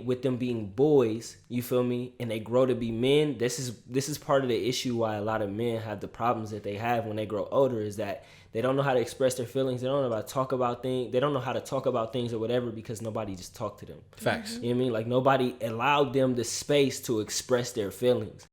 with them being boys, you feel me, and they grow to be men, this is part of the issue why a lot of men have the problems that they have when they grow older, is that they don't know how to express their feelings. They don't know how to talk about things. They don't know how to talk about things or whatever because nobody just talked to them. Facts. You know what I mean? Like, nobody allowed them the space to express their feelings.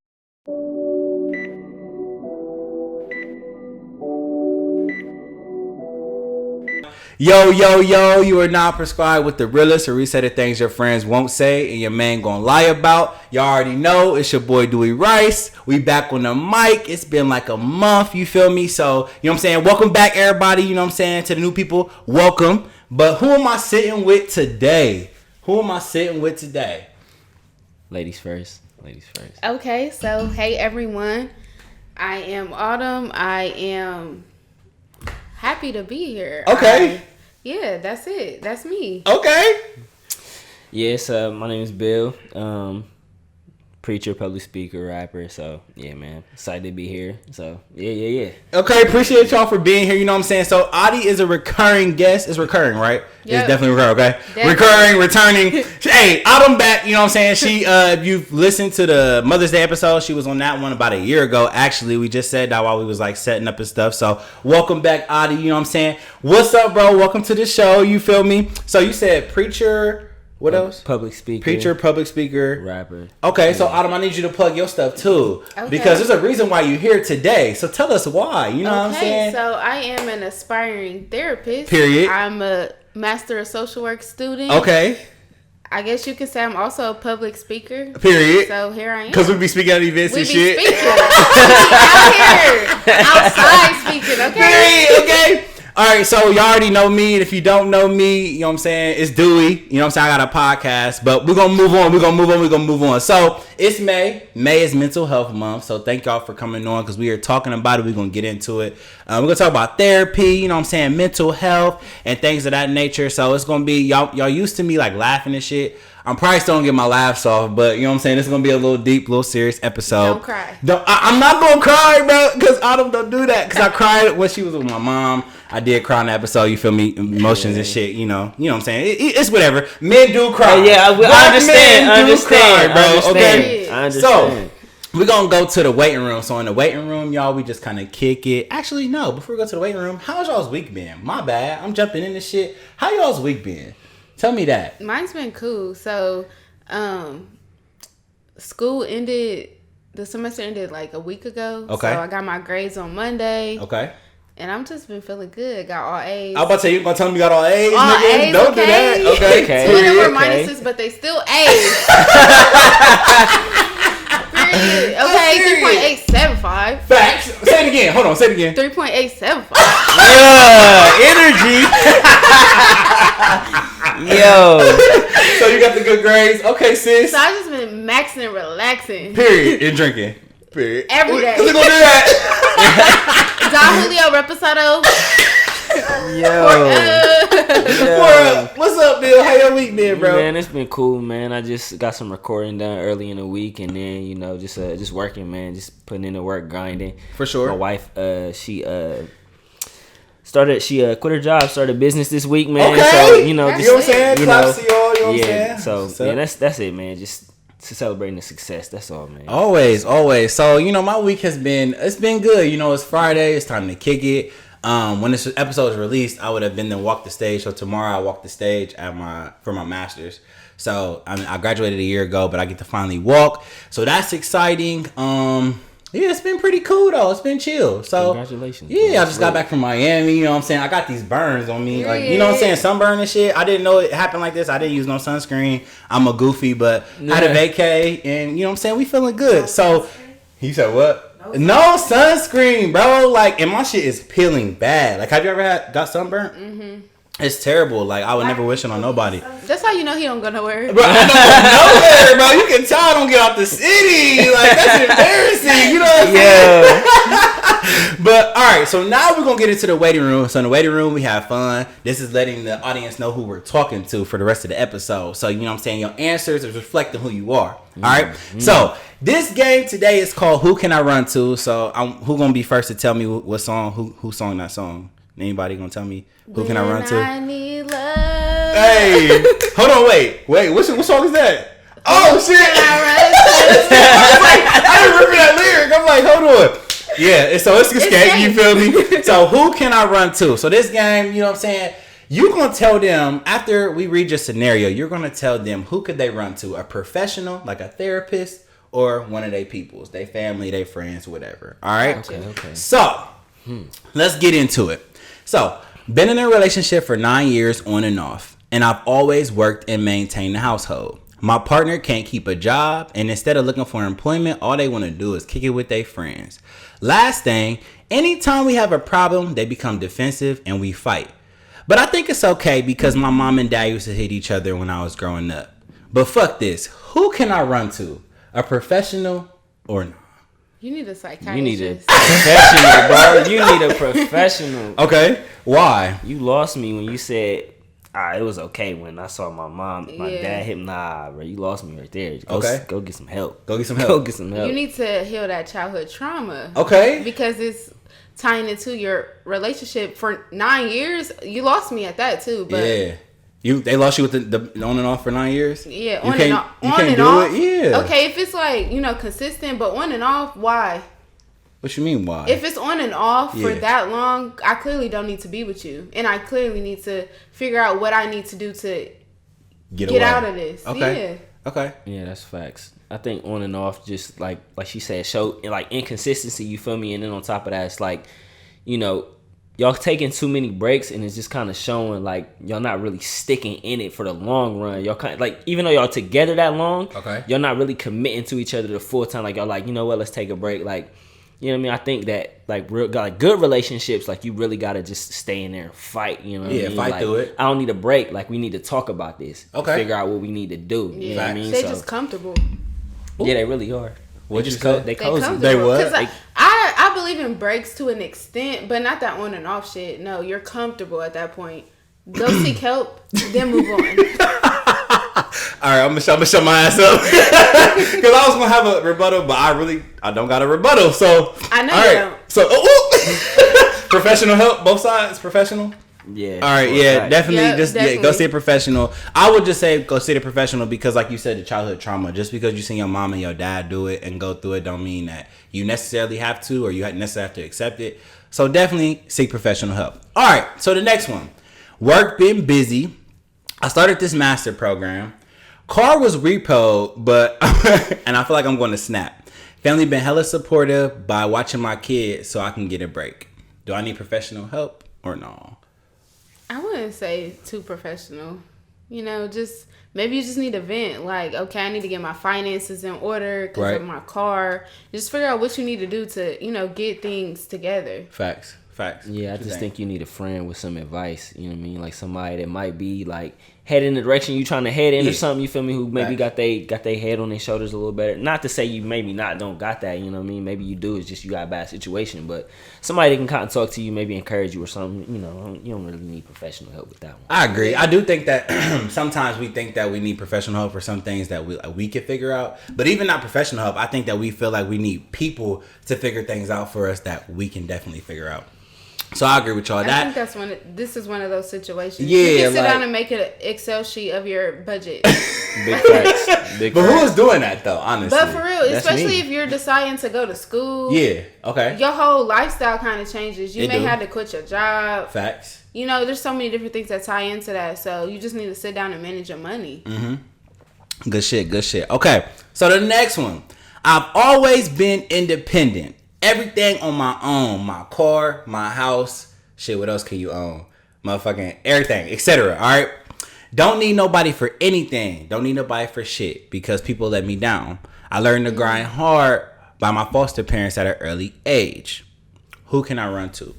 Yo, you are now prescribed with the realest or reset things your friends won't say and your man gonna lie about. Y'all already know it's your boy Dewey Rice. We back on the mic. It's been like a month, you feel me? So, you know what I'm saying? Welcome back, everybody, you know what I'm saying? To the new people, welcome. But who am I sitting with today? Ladies first. Okay, so hey everyone. I am Autumn. I am happy to be here. Okay. Yeah, that's it. That's me. Okay. Yes, my name is Bill. Preacher, public speaker, rapper. So yeah, man, excited to be here. So yeah. Okay, appreciate y'all for being here. You know what I'm saying? So Adi is a recurring guest. It's recurring, right? Yep. It's definitely recurring. Okay, Definitely. Recurring, returning. Hey, Autumn back. You know what I'm saying? She, if you've listened to the Mother's Day episode, she was on that one about a year ago. Actually, we just said that while we was like setting up and stuff. So welcome back, Adi. You know what I'm saying? What's up, bro? Welcome to the show. You feel me? So you said preacher. What else? Public speaker. Preacher, public speaker. Rapper. Okay, so Autumn, I need you to plug your stuff too. Okay. Because there's a reason why you're here today. So tell us why. You know what I'm saying? So I am an aspiring therapist. Period. I'm a Master of Social Work student. Okay. I guess you could say I'm also a public speaker. Period. So here I am. Because we be speaking at events We and be shit. speaking. We be out here. Outside speaking, okay? Period. Okay. All right, so y'all already know me, and if you don't know me, you know what I'm saying, it's Dewey. You know what I'm saying? I got a podcast, but we're going to move on. So it's May. May is Mental Health Month, so thank y'all for coming on because we are talking about it. We're going to get into it. We're going to talk about therapy, you know what I'm saying, mental health, and things of that nature. So it's going to be, y'all used to me like laughing and shit. I'm probably still going to get my laughs off, but you know what I'm saying? This is going to be a little deep, little serious episode. Don't cry. I'm not going to cry, bro, because Autumn don't do that. Because I cried when she was with my mom. I did cry in the episode, you feel me? Emotions and shit, you know what I'm saying? It's whatever. Men do cry. Yeah, I understand. Men do cry, bro. Okay? I understand. So, we're going to go to the waiting room. So, in the waiting room, y'all, we just kind of kick it. Actually, no. Before we go to the waiting room, how's y'all's week been? My bad. I'm jumping into shit. How y'all's week been? Tell me that. Mine's been cool. So, school ended, the semester ended like a week ago. Okay. So I got my grades on Monday. Okay. And I'm just been feeling good. Got all A's. I was about to say, you going to tell me you got all A's, All nigga? A's, Don't okay. do that. Okay. Two of them were Okay. minuses, but they still A's. Period. Okay, 3.875. Facts. Say it again. Hold on. Say it again. 3.875. Yeah, energy. Yo. So you got the good grades. Okay, sis. So I just been maxing and relaxing. Period. And drinking. Period. Every day. We're going to do that. Don Julio Reposado. Yo. What's up, Bill? How your week been, bro? Man, it's been cool, man. I just got some recording done early in the week, and then just working, man. Just putting in the work, grinding. For sure. My wife, she quit her job, started a business this week, man. Okay. So you know what I'm saying? Claps to y'all. You know what I'm saying? So yeah, that's it, man. Just celebrating the success. That's all, man. Always. So my week it's been good. It's Friday. It's time to kick it. When this episode is released, I would have been to walk the stage. So tomorrow I walk the stage for my master's. So I graduated a year ago, but I get to finally walk. So that's exciting. Yeah, it's been pretty cool though. It's been chill. So congratulations. Yeah, man. I just got back from Miami. You know what I'm saying? I got these burns on me. Like, you know what I'm saying? Sunburn and shit. I didn't know it happened like this. I didn't use no sunscreen. I'm a goofy, but had a vacay, and you know what I'm saying? We feeling good. So he said what? No sunscreen, bro. Like, and my shit is peeling bad. Like, have you ever got sunburnt? Mm-hmm. It's terrible. Like, I would never wish it on nobody. That's how you know he don't go nowhere. Bro, I don't go nowhere, bro. You can tell I don't get out the city. Like, that's embarrassing. You know what I'm saying? But, all right. So, now we're going to get into the waiting room. So, in the waiting room, we have fun. This is letting the audience know who we're talking to for the rest of the episode. So, you know what I'm saying? Your answers is reflecting who you are. All right? Mm-hmm. So, this game today is called Who Can I Run To? So, who going to be first to tell me what song, who sung that song? Anybody going to tell me who can I run to? I need love. Hey, hold on, wait. What song is that? Oh shit! I didn't remember that lyric. I'm like, hold on. Yeah, so it's Escape, you feel me? So who can I run to? So this game, you know what I'm saying? You're going to tell them, after we read your scenario, you're going to tell them who could they run to? A professional, like a therapist, or one of their peoples, their family, their friends, whatever. All right? Okay. So, let's get into it. So, been in a relationship for 9 years on and off, and I've always worked and maintained the household. My partner can't keep a job, and instead of looking for employment, all they want to do is kick it with their friends. Last thing, anytime we have a problem, they become defensive and we fight. But I think it's okay because my mom and dad used to hit each other when I was growing up. But fuck this. Who can I run to? A professional or not? You need a psychiatrist. You need a professional, bro. You need a professional. Okay. Why? You lost me when you said it was okay when I saw my dad hit me. Nah, bro, you lost me right there. Go get some help. Go get some help. You need to heal that childhood trauma. Okay. Because it's tying into your relationship for 9 years. You lost me at that too. But yeah. They lost you with the on and off for 9 years? Yeah, on and off. You can't do it? Yeah. Okay, if it's like, consistent, but on and off, why? What you mean, why? If it's on and off for that long, I clearly don't need to be with you. And I clearly need to figure out what I need to do to get out of this. Okay. Yeah. Okay. Yeah, that's facts. I think on and off, just like she said, show like inconsistency, you feel me? And then on top of that, it's like, y'all taking too many breaks, and it's just kind of showing like y'all not really sticking in it for the long run. Y'all kind of like, even though y'all together that long, y'all not really committing to each other the full time. Like y'all like, you know what, let's take a break. Like, you know what I mean? I think that like good relationships, like you really gotta just stay in there and fight. You know what I mean? Fight like, through it. I don't need a break. Like we need to talk about this. Okay. Figure out what we need to do. You know what I mean? They just comfortable. Yeah, they really are. What'd you say? They cozy. They what? I believe in breaks to an extent, but not that on and off shit. No, you're comfortable at that point. Go seek help, then move on. All right, I'm gonna show my ass up because I was gonna have a rebuttal, but I don't got a rebuttal. So I know you don't. So professional help, both sides, professional. Yeah. All right. Yeah. Definitely. Definitely. Go see a professional. I would just say go see a professional because, like you said, the childhood trauma. Just because you see your mom and your dad do it and go through it, don't mean that you necessarily have to, or you necessarily have to accept it. So definitely seek professional help. All right. So the next one, work been busy. I started this master program. Car was repoed, but and I feel like I'm going to snap. Family been hella supportive by watching my kids, so I can get a break. Do I need professional help or no? I wouldn't say too professional. Just maybe you just need a vent. Like, okay, I need to get my finances in order because of my car. Just figure out what you need to do to, get things together. Facts. Yeah, I just think you need a friend with some advice. You know what I mean? Like somebody that might be like head in the direction you trying to head in or something. You feel me? Who maybe got their head on their shoulders a little better. Not to say you maybe don't got that. You know what I mean? Maybe you do. It's just you got a bad situation. But somebody that can kind of talk to you, maybe encourage you or something. You don't really need professional help with that one. I agree. I do think that sometimes we think that we need professional help for some things that we can figure out. But even not professional help, I think that we feel like we need people to figure things out for us that we can definitely figure out. So I agree with y'all. I think this is one of those situations. Yeah, you can sit down and make an Excel sheet of your budget. Big facts. But who is doing that though? Honestly, but for real, especially if you're deciding to go to school. Yeah. Okay. Your whole lifestyle kind of changes. You may do. have to quit your job. Facts. There's so many different things that tie into that. So you just need to sit down and manage your money. Mm-hmm. Good shit. Okay. So the next one, I've always been independent. Everything on my own. My car, my house. Shit, what else can you own? Motherfucking everything, etc. Alright? Don't need nobody for anything. Don't need nobody for shit. Because people let me down. I learned to grind hard by my foster parents at an early age. Who can I run to?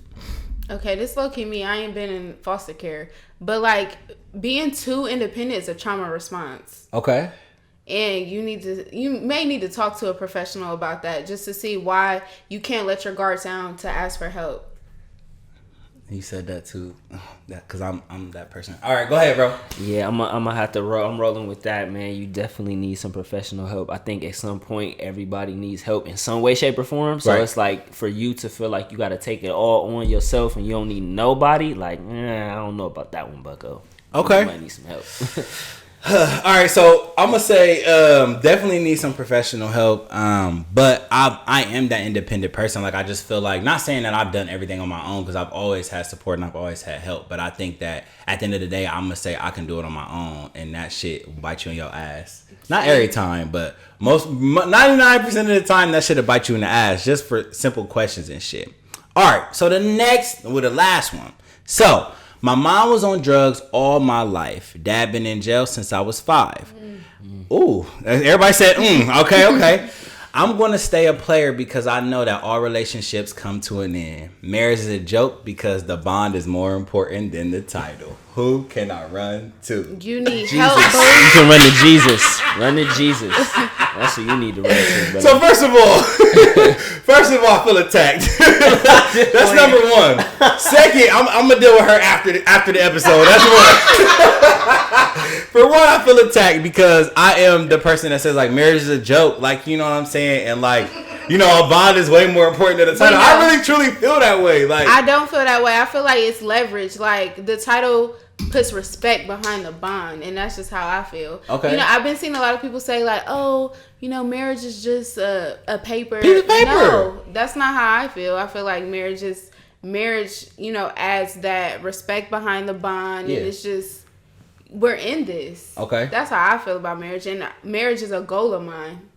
Okay, this low-key me. I ain't been in foster care. But like, being too independent is a trauma response. Okay. And you may need to talk to a professional about that just to see why you can't let your guard down to ask for help. He said that too, because I'm that person. All right, go ahead, bro. Yeah, I'm gonna have to roll. I'm rolling with that, man. You definitely need some professional help. I think at some point everybody needs help in some way, shape, or form. So it's like for you to feel like you got to take it all on yourself and you don't need nobody. Like, I don't know about that one, Bucko. Okay. You might need some help. All right, so I'm gonna say definitely need some professional help. But I am that independent person. Like I just feel like, not saying that I've done everything on my own, because I've always had support and I've always had help. But I think that at the end of the day, I'm gonna say I can do it on my own, and that shit will bite you in your ass. Not every time, but 99% of the time, that shit'll bite you in the ass just for simple questions and shit. All right, so the last one. So. My mom was on drugs all my life. Dad been in jail since I was 5. Ooh, everybody said, okay. I'm going to stay a player because I know that all relationships come to an end. Marriage is a joke because the bond is more important than the title. Who can I run to? You need Jesus. help, boo. You can run to Jesus. Run to Jesus. That's what you need to run to. Brother. So first of all, I feel attacked. That's number one. Second, I'm gonna deal with her after the episode. That's one. For one, I feel attacked because I am the person that says like marriage is a joke. Like, you know what I'm saying, and like, you know, a bond is way more important than the title. I really truly feel that way. Like, I don't feel that way. I feel like it's leverage. Like the title puts respect behind the bond, and that's just how I feel. Okay. You know, I've been seeing a lot of people say like, oh, you know, marriage is just a paper. Piece of paper. No, that's not how I feel. I feel like marriage, you know, adds that respect behind the bond, and it's just, we're in this. Okay. That's how I feel about marriage, and marriage is a goal of mine.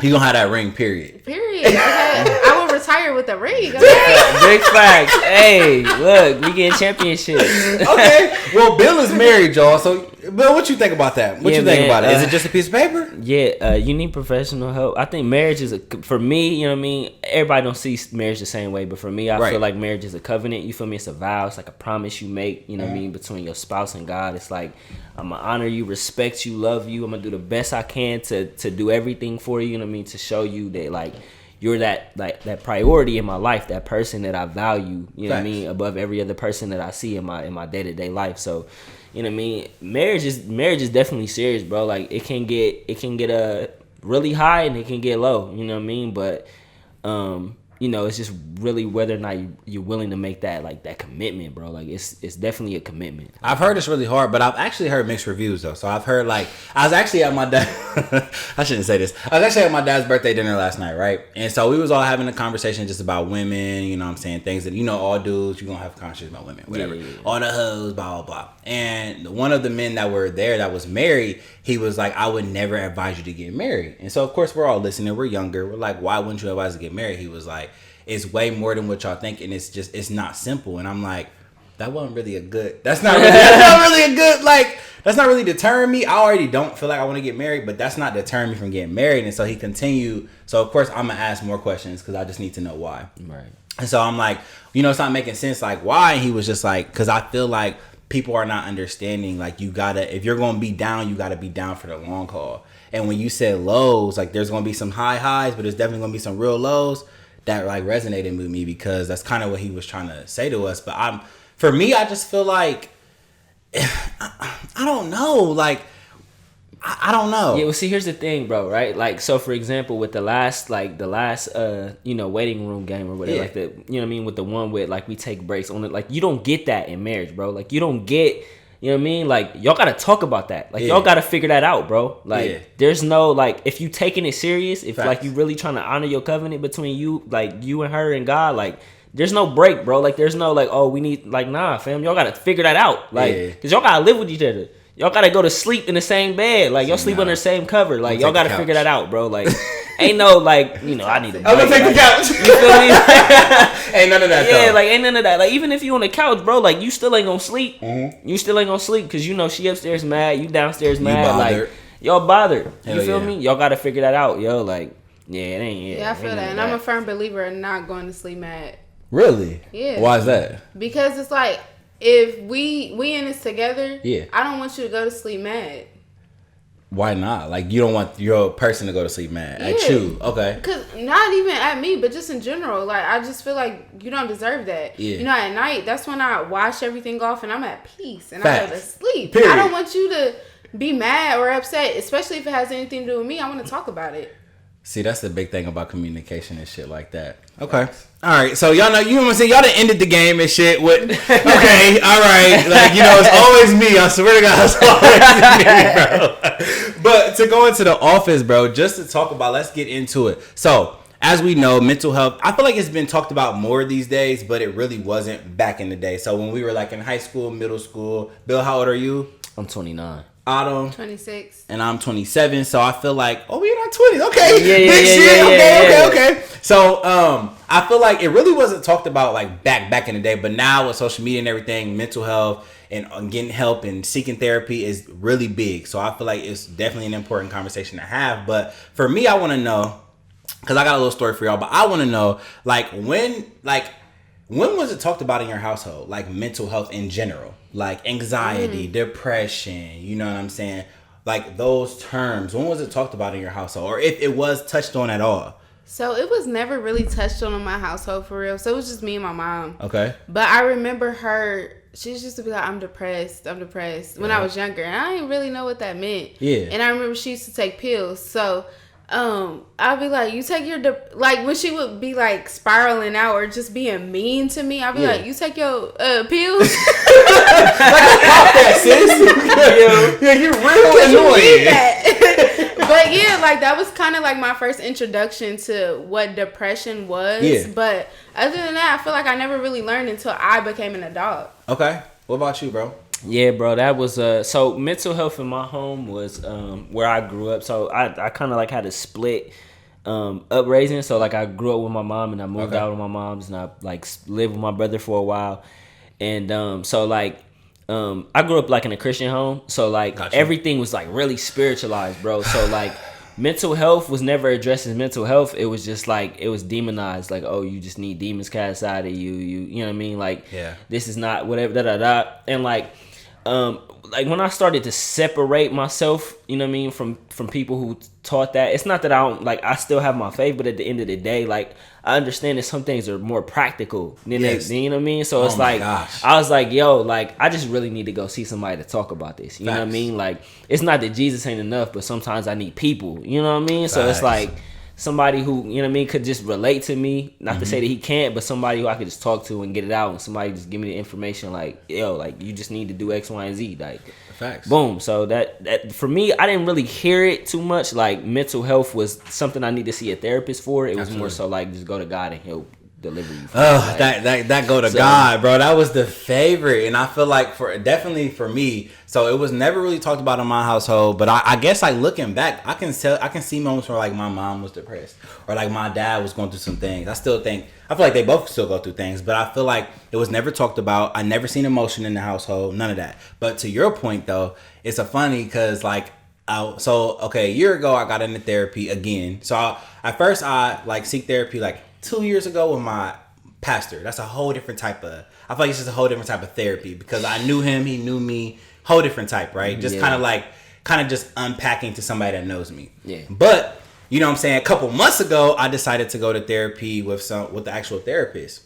You gonna have that ring, period. Period. Okay. I will retire with a ring. Okay? Big facts. Hey, look, we getting championships. Okay. Well, Bill is married, y'all. So, Bill, what you think about that? What you think about it? Is it just a piece of paper? Yeah, you need professional help. I think marriage is for me, you know what I mean? Everybody don't see marriage the same way, but for me, I feel like marriage is a covenant. You feel me? It's a vow. It's like a promise you make, you know what I mean, between your spouse and God. It's like, I'm going to honor you, respect you, love you. I'm going to do the best I can to do everything for you, you know what I mean, to show you that, like, you're that priority in my life, that person that I value, you know what I mean, above every other person that I see in my day-to-day life. So, you know what I mean, marriage is definitely serious, bro. Like, it can get really high and it can get low, you know what I mean? But you know, it's just really whether or not you're willing to make that commitment, bro. Like, it's definitely a commitment. I've heard it's really hard, but I've actually heard mixed reviews though. So I've heard, like, I was actually at my dad. I shouldn't say this. I was actually at my dad's birthday dinner last night, right? And so we was all having a conversation just about women. You know what I'm saying? Things that, you know, all dudes, you're gonna have a conversation about women, whatever. Yeah. All the hoes, blah blah blah. And one of the men that were there that was married, he was like, I would never advise you to get married. And so of course we're all listening. We're younger. We're like, why wouldn't you advise to get married? He was like, it's way more than what y'all think, and it's not simple. And I'm like, that's not really deterring me. I already don't feel like I want to get married, but that's not deterring me from getting married. And so he continued. So of course I'm gonna ask more questions because I just need to know why. Right. And so I'm like, you know, it's not making sense. Like, why? And he was just like, because I feel like people are not understanding. Like, if you're gonna be down, you gotta be down for the long haul. And when you said lows, like, there's gonna be some high highs, but there's definitely gonna be some real lows. That like resonated with me because that's kind of what he was trying to say to us. But for me, I just feel like I don't know. Like, I don't know. Yeah, well, see, here's the thing, bro. Right? Like, so for example, with the last you know, waiting room game or whatever, like the, you know what I mean, with the one with like we take breaks on it. Like, you don't get that in marriage, bro. Like, you don't get. You know what I mean? Like, y'all gotta talk about that. Like, y'all gotta figure that out, bro. Like, there's no, like, if you taking it serious, if like you really trying to honor your covenant between you, like you and her and God, like, there's no break, bro. Like, there's no like, oh, we need, like, nah, fam, y'all gotta figure that out. Like, cause y'all gotta live with each other. Y'all gotta go to sleep in the same bed. Like, y'all sleep under the same cover. Like, y'all gotta figure that out, bro. Like, ain't no, like, you know, I need to break. I'm gonna take the couch. You feel me? Ain't none of that, yeah, though. like, ain't none of that. Like, even if you on the couch, bro, like, you still ain't gonna sleep. Mm-hmm. You still ain't gonna sleep because, you know, she upstairs mad, you downstairs mad. Like, y'all bothered. You feel me? Y'all gotta figure that out, yo. Like, yeah, it ain't, Yeah, I feel that. And I'm a firm believer in not going to sleep mad. Really? Yeah. Why is that? Because it's like, if we in this together, yeah, I don't want you to go to sleep mad. Why not? Like, you don't want your person to go to sleep mad at you. Okay. Because not even at me, but just in general. Like, I just feel like you don't deserve that. Yeah. You know, at night, that's when I wash everything off and I'm at peace and I go to sleep. Period. I don't want you to be mad or upset, especially if it has anything to do with me. I want to talk about it. See, that's the big thing about communication and shit like that. Okay. All right. So y'all know, you know what I'm saying? Y'all done ended the game and shit with, okay, all right. Like, you know, it's always me. I swear to God, it's always me, bro. But to go into the office, bro, just to talk about, let's get into it. So, as we know, mental health, I feel like it's been talked about more these days, but it really wasn't back in the day. So when we were like in high school, middle school, Bill, how old are you? I'm 29. Autumn. 26. And I'm 27, so I feel like, oh, we're in our 20s. Okay. Yeah. Okay. So, I feel like it really wasn't talked about like back in the day, but now with social media and everything, mental health and getting help and seeking therapy is really big. So I feel like it's definitely an important conversation to have. But for me, I want to know, because I got a little story for y'all, but I want to know, when was it talked about in your household, like mental health in general, like anxiety, depression, you know what I'm saying? Like those terms, when was it talked about in your household, or if it was touched on at all? So it was never really touched on in my household for real. So it was just me and my mom. Okay. But I remember her, she used to be like, I'm depressed when I was younger. And I didn't really know what that meant. Yeah. And I remember she used to take pills. So I'd be like, you take your like when she would be like spiraling out or just being mean to me, I'd be like, you take your pills. Like, pop that, sis. Yeah, you're real annoying. But yeah, like that was kind of like my first introduction to what depression was. Yeah. But other than that, I feel like I never really learned until I became an adult. Okay. What about you, bro? Yeah, bro, that was so mental health in my home was where I grew up. So I kind of like had a split upraising. So like I grew up with my mom and I moved out with my mom's and I like lived with my brother for a while. And so like I grew up like in a Christian home. So like everything was like really spiritualized, bro. So like mental health was never addressed as mental health. It was just like, it was demonized. Like, oh, you just need demons cast out of you. You know what I mean? Like, this is not whatever, And like when I started to separate myself, you know what I mean, from people who taught that, it's not that I don't, like, I still have my faith, but at the end of the day, like, I understand that some things are more practical than you know what I mean? So it's like, I was like, yo, like, I just really need to go see somebody to talk about this. You know what I mean? Like, it's not that Jesus ain't enough, but sometimes I need people. You know what I mean? So it's like somebody who, you know what I mean, could just relate to me. Not to say that he can't, but somebody who I could just talk to and get it out, and somebody just give me the information like, yo, like, you just need to do X, Y, and Z. Like, boom. So that for me, I didn't really hear it too much. Like, mental health was something I need to see a therapist for. It was more so like, just go to God and he'll deliver you. Oh, that go to God, bro. That was the favorite, and I feel like definitely for me. So it was never really talked about in my household, but I guess like looking back, I can see moments where like my mom was depressed or like my dad was going through some things. I feel like they both still go through things, but I feel like it was never talked about. I never seen emotion in the household, none of that. But to your point though, it's a funny because like. A year ago I got into therapy again. So at first I like seek therapy like 2 years ago with my pastor. That's a whole different type of, I feel like it's just a whole different type of therapy because I knew him, he knew me, whole different type, right? Just kind of just unpacking to somebody that knows me. Yeah. But, you know what I'm saying, a couple months ago, I decided to go to therapy with the actual therapist.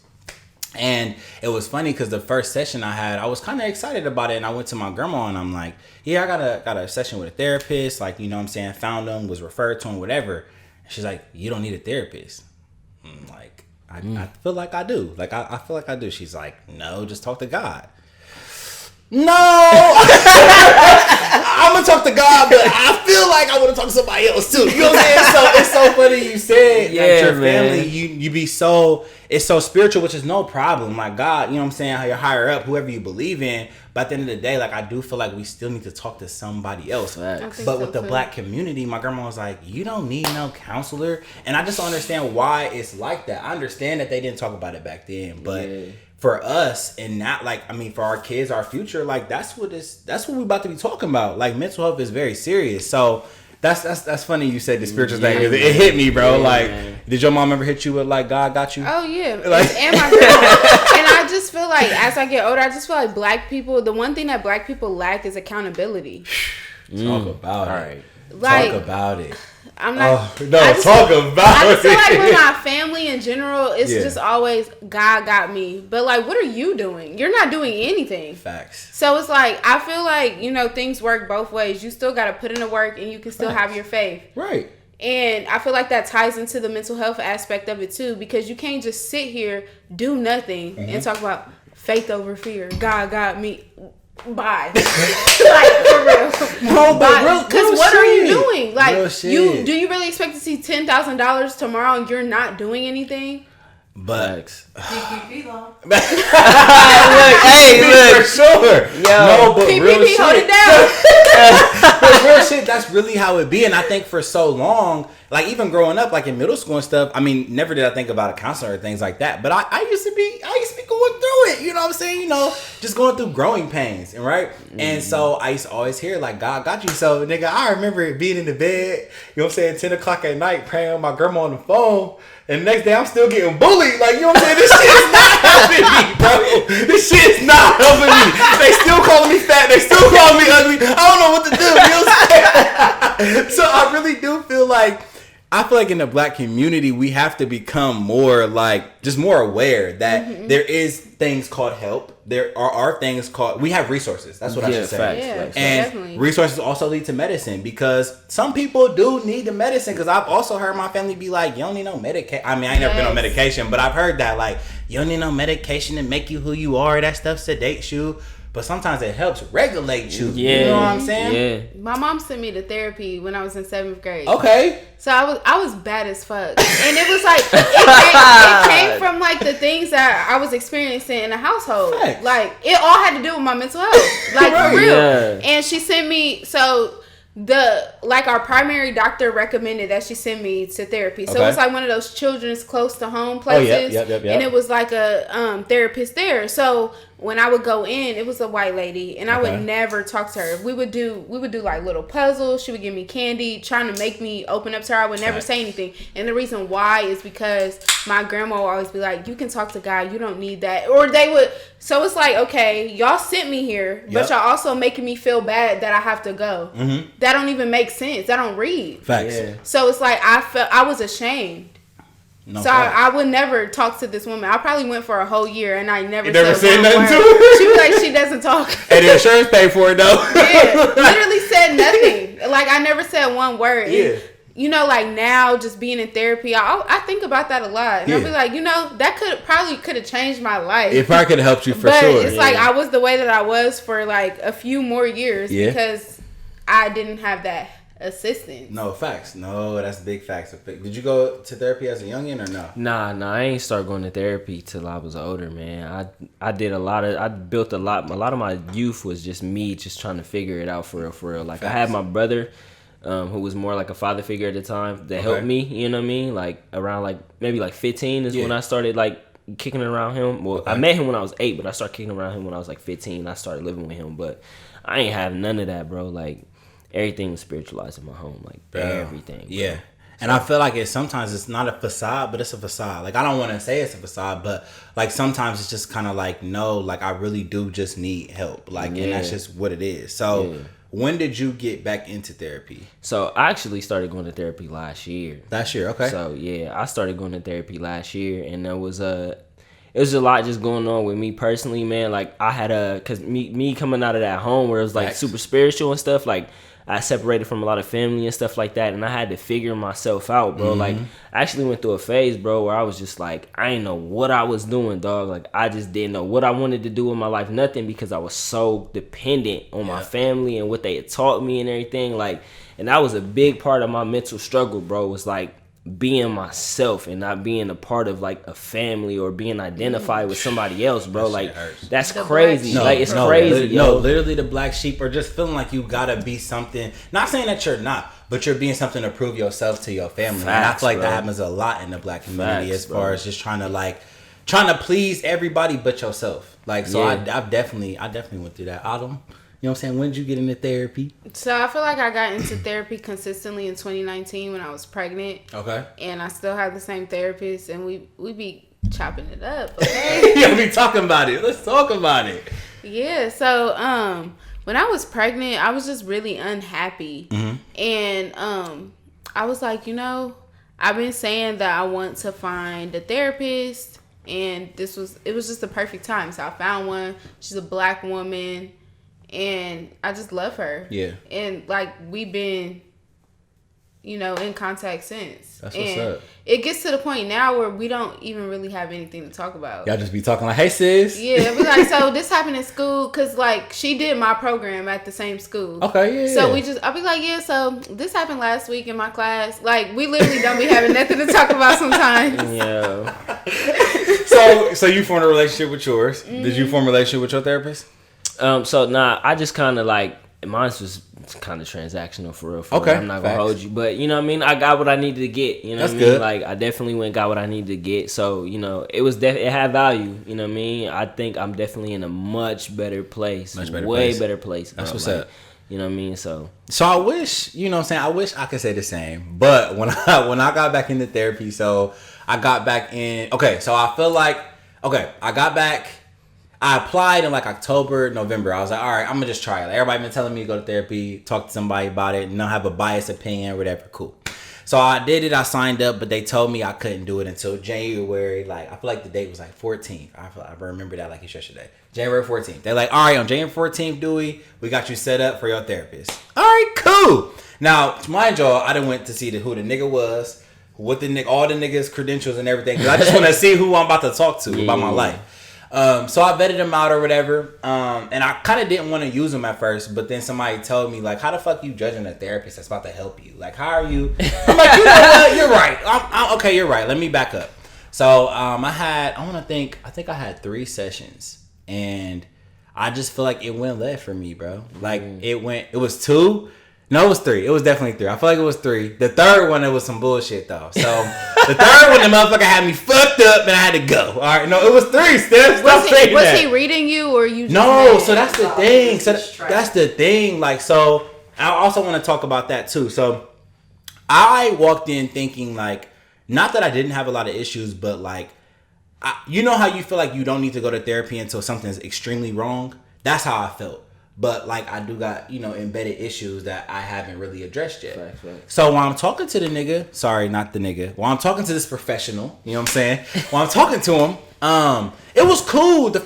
And it was funny because the first session I had, I was kind of excited about it. And I went to my grandma and I'm like, yeah, I got a session with a therapist. Like, you know what I'm saying? Found him, was referred to him, whatever. And she's like, you don't need a therapist. I'm like, I feel like I do. Like, I feel like I do. She's like, no, just talk to God. No, I'm gonna talk to God, but I feel like I want to talk to somebody else too. You know what I'm saying? So it's so funny you said that your family, you be so, it's so spiritual, which is no problem. Like God, you know what I'm saying? How you're higher up, whoever you believe in. But at the end of the day, like I do feel like we still need to talk to somebody else. But with the black community, my grandma was like, you don't need no counselor. And I just don't understand why it's like that. I understand that they didn't talk about it back then, but for us and not like, I mean, for our kids, our future, like that's what we're about to be talking about. Like mental health is very serious. So that's funny you said the spiritual thing. It hit me, bro. Did your mom ever hit you with like God got you? Oh yeah, and my grandma. And I just feel like as I get older, I just feel like black people, the one thing that black people lack is accountability. Talk about it. Like, talk about it. I'm not. Talk about it. I just feel like with my family in general, it's just always God got me. But like, what are you doing? You're not doing anything. Facts. So it's like I feel like things work both ways. You still got to put in the work, and you can still have your faith. Right. And I feel like that ties into the mental health aspect of it too, because you can't just sit here, do nothing, and talk about faith over fear. God got me. Bye. Like, for real. No, but because what are you doing? Like, do you really expect to see $10,000 tomorrow and you're not doing anything? But PPP loan. Look, for sure. No, but PPP, real shit. hold it down. But real shit, that's really how it be. And I think for so long, like even growing up, like in middle school and stuff, I mean, never did I think about a counselor or things like that. But I used to be going through it. You know what I'm saying? You know, just going through growing pains, and right. And so I used to always hear like, God got you. So nigga, I remember being in the bed, you know what I'm saying, 10 o'clock at night, praying with my grandma on the phone. And the next day I'm still getting bullied. Like, you know what I'm saying? This shit is not helping me, bro. This shit is not helping me. They still calling me fat. They still calling me ugly. I don't know what to do. You know what I'm saying? So I really do feel like in the black community, we have to become more like, just more aware that there is things called help. There are things called, we have resources. That's what I should say. Facts. And definitely. resources also lead to medicine, because some people do need the medicine. Because I've also heard my family be like, you don't need no medication. I mean, I ain't never been on medication, but I've heard that, like, you don't need no medication to make you who you are. That stuff sedates you. But sometimes it helps regulate you. Yeah. You know what I'm saying? Yeah. My mom sent me to therapy when I was in 7th grade. Okay. So I was bad as fuck. And it was like, it came from like the things that I was experiencing in the household. Facts. Like, it all had to do with my mental health. Like, for real. Yeah. And she sent me, so our primary doctor recommended that she send me to therapy. So it's like one of those children's close to home places. Yep. And it was like a therapist there. So when I would go in, it was a white lady, and I would never talk to her. We would do like little puzzles. She would give me candy, trying to make me open up to her. I would never say anything. And the reason why is because my grandma would always be like, you can talk to God, you don't need that. Or they would, so it's like, okay, y'all sent me here, but y'all also making me feel bad that I have to go. That don't even make sense. That don't read. Facts. Yeah. So it's like, I was ashamed. No, so I would never talk to this woman. I probably went for a whole year and I never said one nothing word. to her? She was like, she doesn't talk. And the insurance paid for it though. Yeah, literally said nothing. Like, I never said one word. Yeah. And, you know, like now just being in therapy, I think about that a lot. And I'll be like, you know, that could have changed my life. It probably could have helped you for but sure. It's like I was the way that I was for like a few more years because I didn't have that assistance. No, facts. No, that's big facts. Did you go to therapy as a youngin' or no? Nah, I ain't start going to therapy till I was older, man. I built a lot of my youth was just me just trying to figure it out for real. Like, facts. I had my brother, who was more like a father figure at the time, that helped me, you know what I mean? Like, around like maybe like 15 is when I started like kicking it around him. Well, I met him when I was 8, but I started kicking around him when I was like 15. I started living with him, but I ain't have none of that, bro. Like, everything was spiritualized in my home, like everything. Bro. Yeah. And I feel like sometimes it's not a facade, but it's a facade. Like, I don't want to say it's a facade, but like sometimes it's just kind of like, no, like I really do just need help. Like, and that's just what it is. So when did you get back into therapy? So I actually started going to therapy last year. Last year, okay. So I started going to therapy last year, and it was a lot just going on with me personally, man. Like, I had cause me coming out of that home where it was like super spiritual and stuff, like I separated from a lot of family and stuff like that, and I had to figure myself out, bro. Like, I actually went through a phase, bro, where I was just like, I didn't know what I was doing, dog. Like, I just didn't know what I wanted to do in my life, nothing, because I was so dependent on my family and what they had taught me and everything. Like, and that was a big part of my mental struggle, bro, was like being myself and not being a part of like a family or being identified with somebody else, bro. Like, that's crazy. Like, it's crazy. Literally the black sheep, or just feeling like you gotta be something. Not saying that you're not, but you're being something to prove yourself to your family. Facts, and I feel like that happens a lot in the black community, as far as just trying to please everybody but yourself. Like, so I definitely went through that. Autumn, you know what I'm saying? When did you get into therapy? So I feel like I got into therapy consistently in 2019 when I was pregnant. Okay. And I still have the same therapist, and we be chopping it up. Okay. Yeah, we talking about it. Let's talk about it. Yeah. So when I was pregnant, I was just really unhappy, and I was like, you know, I've been saying that I want to find a therapist, and it was just the perfect time. So I found one. She's a black woman. And I just love her. Yeah. And like, we've been, in contact since. That's what's up. It gets to the point now where we don't even really have anything to talk about. Y'all just be talking like, hey, sis. Yeah, we like, so this happened in school, because, like, she did my program at the same school. Okay, yeah. So I'll be like, yeah, so this happened last week in my class. Like, we literally don't be having nothing to talk about sometimes. Yeah. So you formed a relationship with yours. Mm-hmm. Did you form a relationship with your therapist? I just kind of like, mine was kind of transactional for real. Okay, I'm not gonna hold you, but you know what I mean. I got what I needed to get. You know That's what I mean. Good. Like I definitely went and got what I needed to get. So it was it had value. You know what I mean. I think I'm definitely in a much better place. Way better place. That's what's like, up. You know what I mean. So I wish, you know what I'm saying, I wish I could say the same. But when I got back into therapy, so I got back in. Okay, so I feel like I got back. I applied in like October, November. I was like, all right, I'm going to just try it. Like, everybody been telling me to go to therapy, talk to somebody about it, not have a biased opinion or whatever. Cool. So I did it. I signed up, but they told me I couldn't do it until January. Like, I feel like the date was like 14th. I remember that like it's yesterday. January 14th. They're like, all right, on January 14th, Dewey, we got you set up for your therapist. All right, cool. Now, to mind y'all, I done went to see who the nigga was, what all the niggas' credentials and everything. Because I just want to see who I'm about to talk to about my life. So I vetted him out or whatever, and I kind of didn't want to use him at first, but then somebody told me, like, how the fuck you judging a therapist that's about to help you? Like, how are you? I'm like, you know what? You're right. Okay, you're right. Let me back up. So I think I had 3 sessions, and I just feel like it went left for me, bro. Like, it was 2. No, it was 3. It was definitely 3. I feel like it was 3. The third one, it was some bullshit, though. So, the third one, the motherfucker had me fucked up and I had to go. All right? No, it was 3, Steph. Was he reading you or you just No, so that's the thing. So, that's the thing. Like, so, I also want to talk about that, too. So, I walked in thinking, like, not that I didn't have a lot of issues, but, like, you know how you feel like you don't need to go to therapy until something's extremely wrong? That's how I felt. But, like, I do got, embedded issues that I haven't really addressed yet. Facts. So, when I'm talking to the nigga, sorry, not the nigga. When I'm talking to this professional, you know what I'm saying? When I'm talking to him, it was cool. The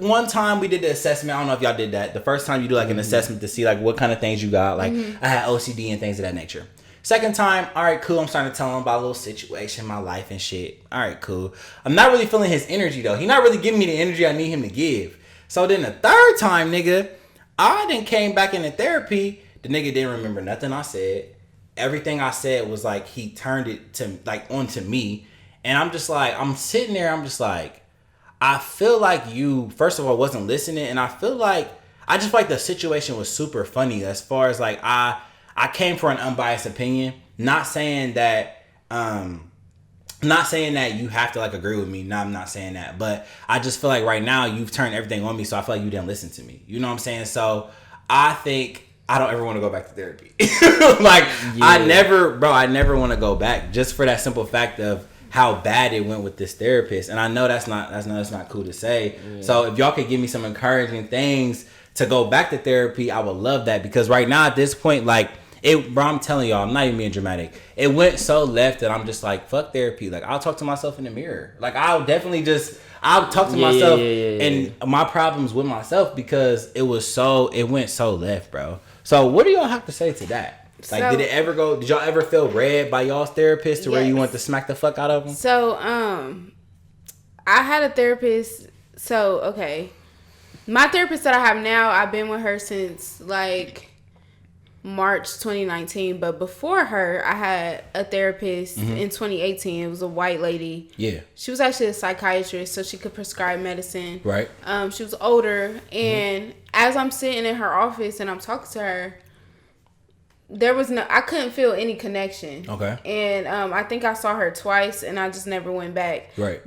one time we did the assessment, I don't know if y'all did that. The first time you do, like, an assessment to see, like, what kind of things you got. Like, I had OCD and things of that nature. Second time, all right, cool. I'm starting to tell him about a little situation, my life and shit. All right, cool. I'm not really feeling his energy, though. He's not really giving me the energy I need him to give. So, then the third time, nigga, I then came back into therapy. The nigga didn't remember nothing I said. Everything I said was like he turned it to like onto me. And I'm just like, I'm sitting there, I'm just like, I feel like you, first of all, wasn't listening. And I just feel like the situation was super funny as far as like I came for an unbiased opinion. Not saying that you have to like agree with me. No, I'm not saying that. But I just feel like right now you've turned everything on me. So I feel like you didn't listen to me. You know what I'm saying? So I think I don't ever want to go back to therapy. I never want to go back just for that simple fact of how bad it went with this therapist. And I know that's not cool to say. Yeah. So if y'all could give me some encouraging things to go back to therapy, I would love that. Because right now at this point, like, bro, I'm telling y'all, I'm not even being dramatic. It went so left that I'm just like, fuck therapy. Like, I'll talk to myself in the mirror. Like, I'll talk to myself and my problems with myself because it went so left, bro. So what do y'all have to say to that? Like, did y'all ever feel read by y'all's therapist to where you wanted to smack the fuck out of them? So, I had a therapist. So, okay. My therapist that I have now, I've been with her since, like, March 2019, but before her I had a therapist in 2018. It was a white lady. Yeah, she was actually a psychiatrist, so she could prescribe medicine. Right. She was older, and as I'm sitting in her office and I'm talking to her, I couldn't feel any connection. Okay. And I think I saw her twice, and I just never went back. Right.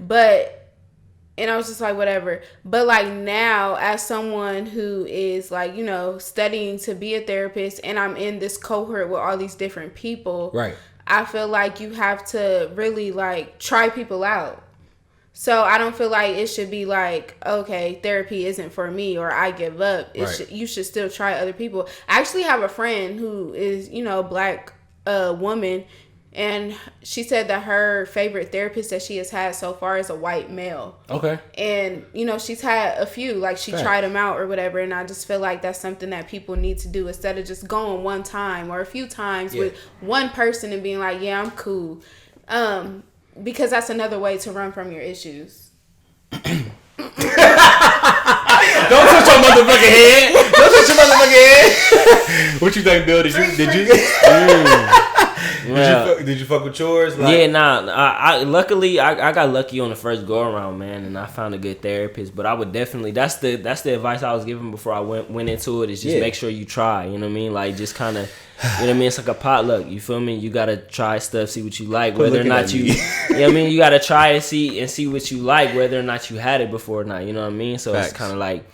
And I was just like, whatever. But, like, now, as someone who is, like, studying to be a therapist, and I'm in this cohort with all these different people, right? I feel like you have to really, like, try people out. So I don't feel like it should be like, okay, therapy isn't for me or I give up. You should still try other people. I actually have a friend who is, Black woman. And she said that her favorite therapist that she has had so far is a white male. Okay. And, you know, she's had a few, like she tried them out or whatever. And I just feel like that's something that people need to do instead of just going one time or a few times with one person and being like, yeah, I'm cool. Because that's another way to run from your issues. Don't touch your motherfucking head. Don't touch your motherfucking head. What you think, Bill? Did you fuck with yours? Like, yeah, nah. Luckily, I got lucky on the first go around, man, and I found a good therapist. But I would definitely that's the advice I was given before I went into it is just make sure you try. You know what I mean? Like just kind of. You know what I mean? It's like a potluck. You feel me? You gotta try stuff, see what you like, whether or not you. You know what I mean? You gotta try and see what you like, whether or not you had it before or not. You know what I mean? So It's kind of like,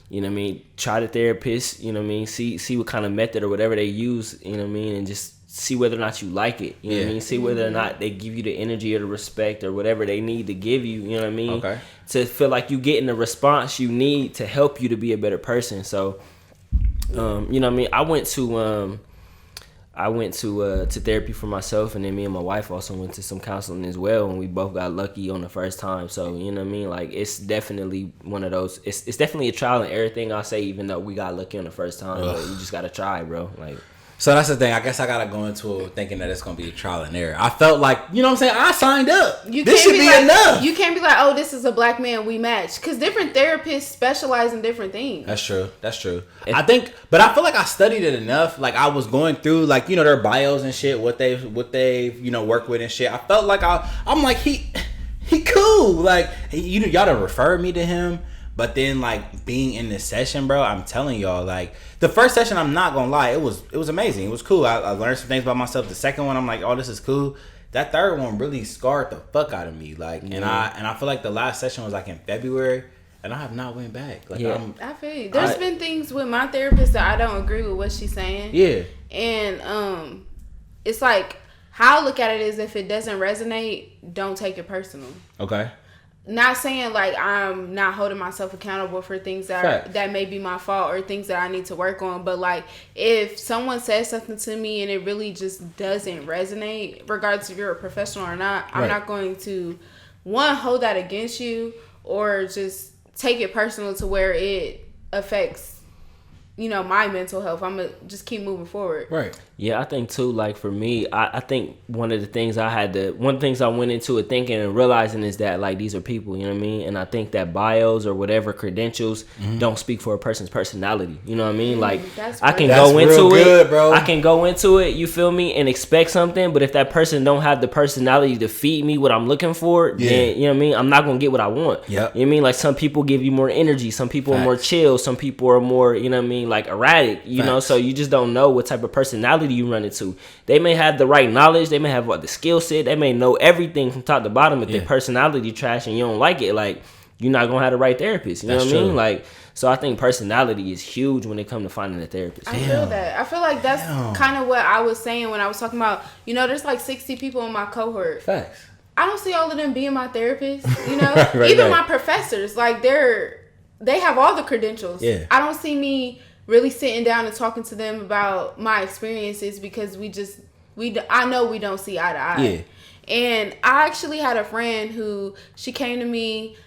you know what I mean? Try the therapist. You know what I mean? See what kind of method or whatever they use. You know what I mean? And just see whether or not you like it. You know what I mean? See whether or not they give you the energy or the respect or whatever they need to give you. You know what I mean? Okay. To feel like you getting the response you need to help you to be a better person. So, you know what I mean? I went to therapy for myself, and then me and my wife also went to some counseling as well, and we both got lucky on the first time. So, you know what I mean? Like, it's definitely one of those, it's definitely a trial and error thing, I'll say, even though we got lucky on the first time. But you just got to try, bro. Like, so that's the thing. I guess I got to go into it thinking that it's going to be a trial and error. I felt like, you know what I'm saying? I signed up. This should be enough. You can't be like, oh, this is a black man, we match. Because different therapists specialize in different things. That's true. I think, but I feel like I studied it enough. Like, I was going through, like, you know, their bios and shit, what they you know, work with and shit. I felt like I'm like, he cool. Like, y'all to refer me to him. But then, like, being in this session, bro, I'm telling y'all, like, the first session, I'm not gonna lie, it was amazing. It was cool. I learned some things about myself. The second one, I'm like, oh, this is cool. That third one really scarred the fuck out of me. Like, and I feel like the last session was like in February, and I have not went back. Like, I feel you. There's been things with my therapist that I don't agree with what she's saying. Yeah. And it's like how I look at it is if it doesn't resonate, don't take it personal. Okay. Not saying like I'm not holding myself accountable for things that may be my fault or things that I need to work on, but like if someone says something to me and it really just doesn't resonate, regardless if you're a professional or not, I'm not going to hold that against you or just take it personal to where it affects, you know, my mental health. I'm gonna just keep moving forward. Right. Yeah, I think too, like for me, I think one of the things I went into it thinking and realizing is that like these are people, you know what I mean? And I think that bios or whatever credentials don't speak for a person's personality. You know what I mean? Like I can go into it, bro. I can go into it, you feel me, and expect something, but if that person don't have the personality to feed me what I'm looking for, then you know what I mean, I'm not gonna get what I want. Yep. You know what I mean? Like some people give you more energy, some people are more chill, some people are more, you know what I mean, like erratic, you know, so you just don't know what type of personality you run into. They may have the right knowledge, they may have the skill set, they may know everything from top to bottom, but their personality trash and you don't like it, like you're not gonna have the right therapist. You know what I mean? Like, so I think personality is huge when it comes to finding a therapist. I feel that. I feel like that's kind of what I was saying when I was talking about, you know, there's like 60 people in my cohort. Facts. I don't see all of them being my therapist, you know? Even my professors, like they have all the credentials. Yeah. I don't see me really sitting down and talking to them about my experiences because I know we don't see eye to eye. Yeah. And I actually had a friend who, she came to me,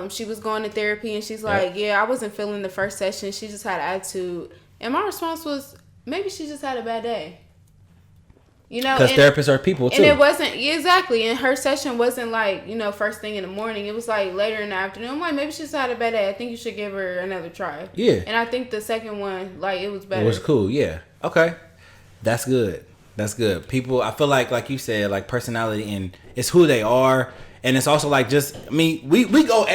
she was going to therapy and she's like, I wasn't feeling the first session. She just had attitude. And my response was, maybe she just had a bad day. You know, because therapists are people too. And it wasn't exactly. And her session wasn't like, you know, first thing in the morning. It was like later in the afternoon. I'm like, maybe she's had a bad day. I think you should give her another try. Yeah. And I think the second one, like, it was better. It was cool. Yeah. Okay. That's good. That's good. People, I feel like you said, like personality and it's who they are. And it's also like just, I mean, we go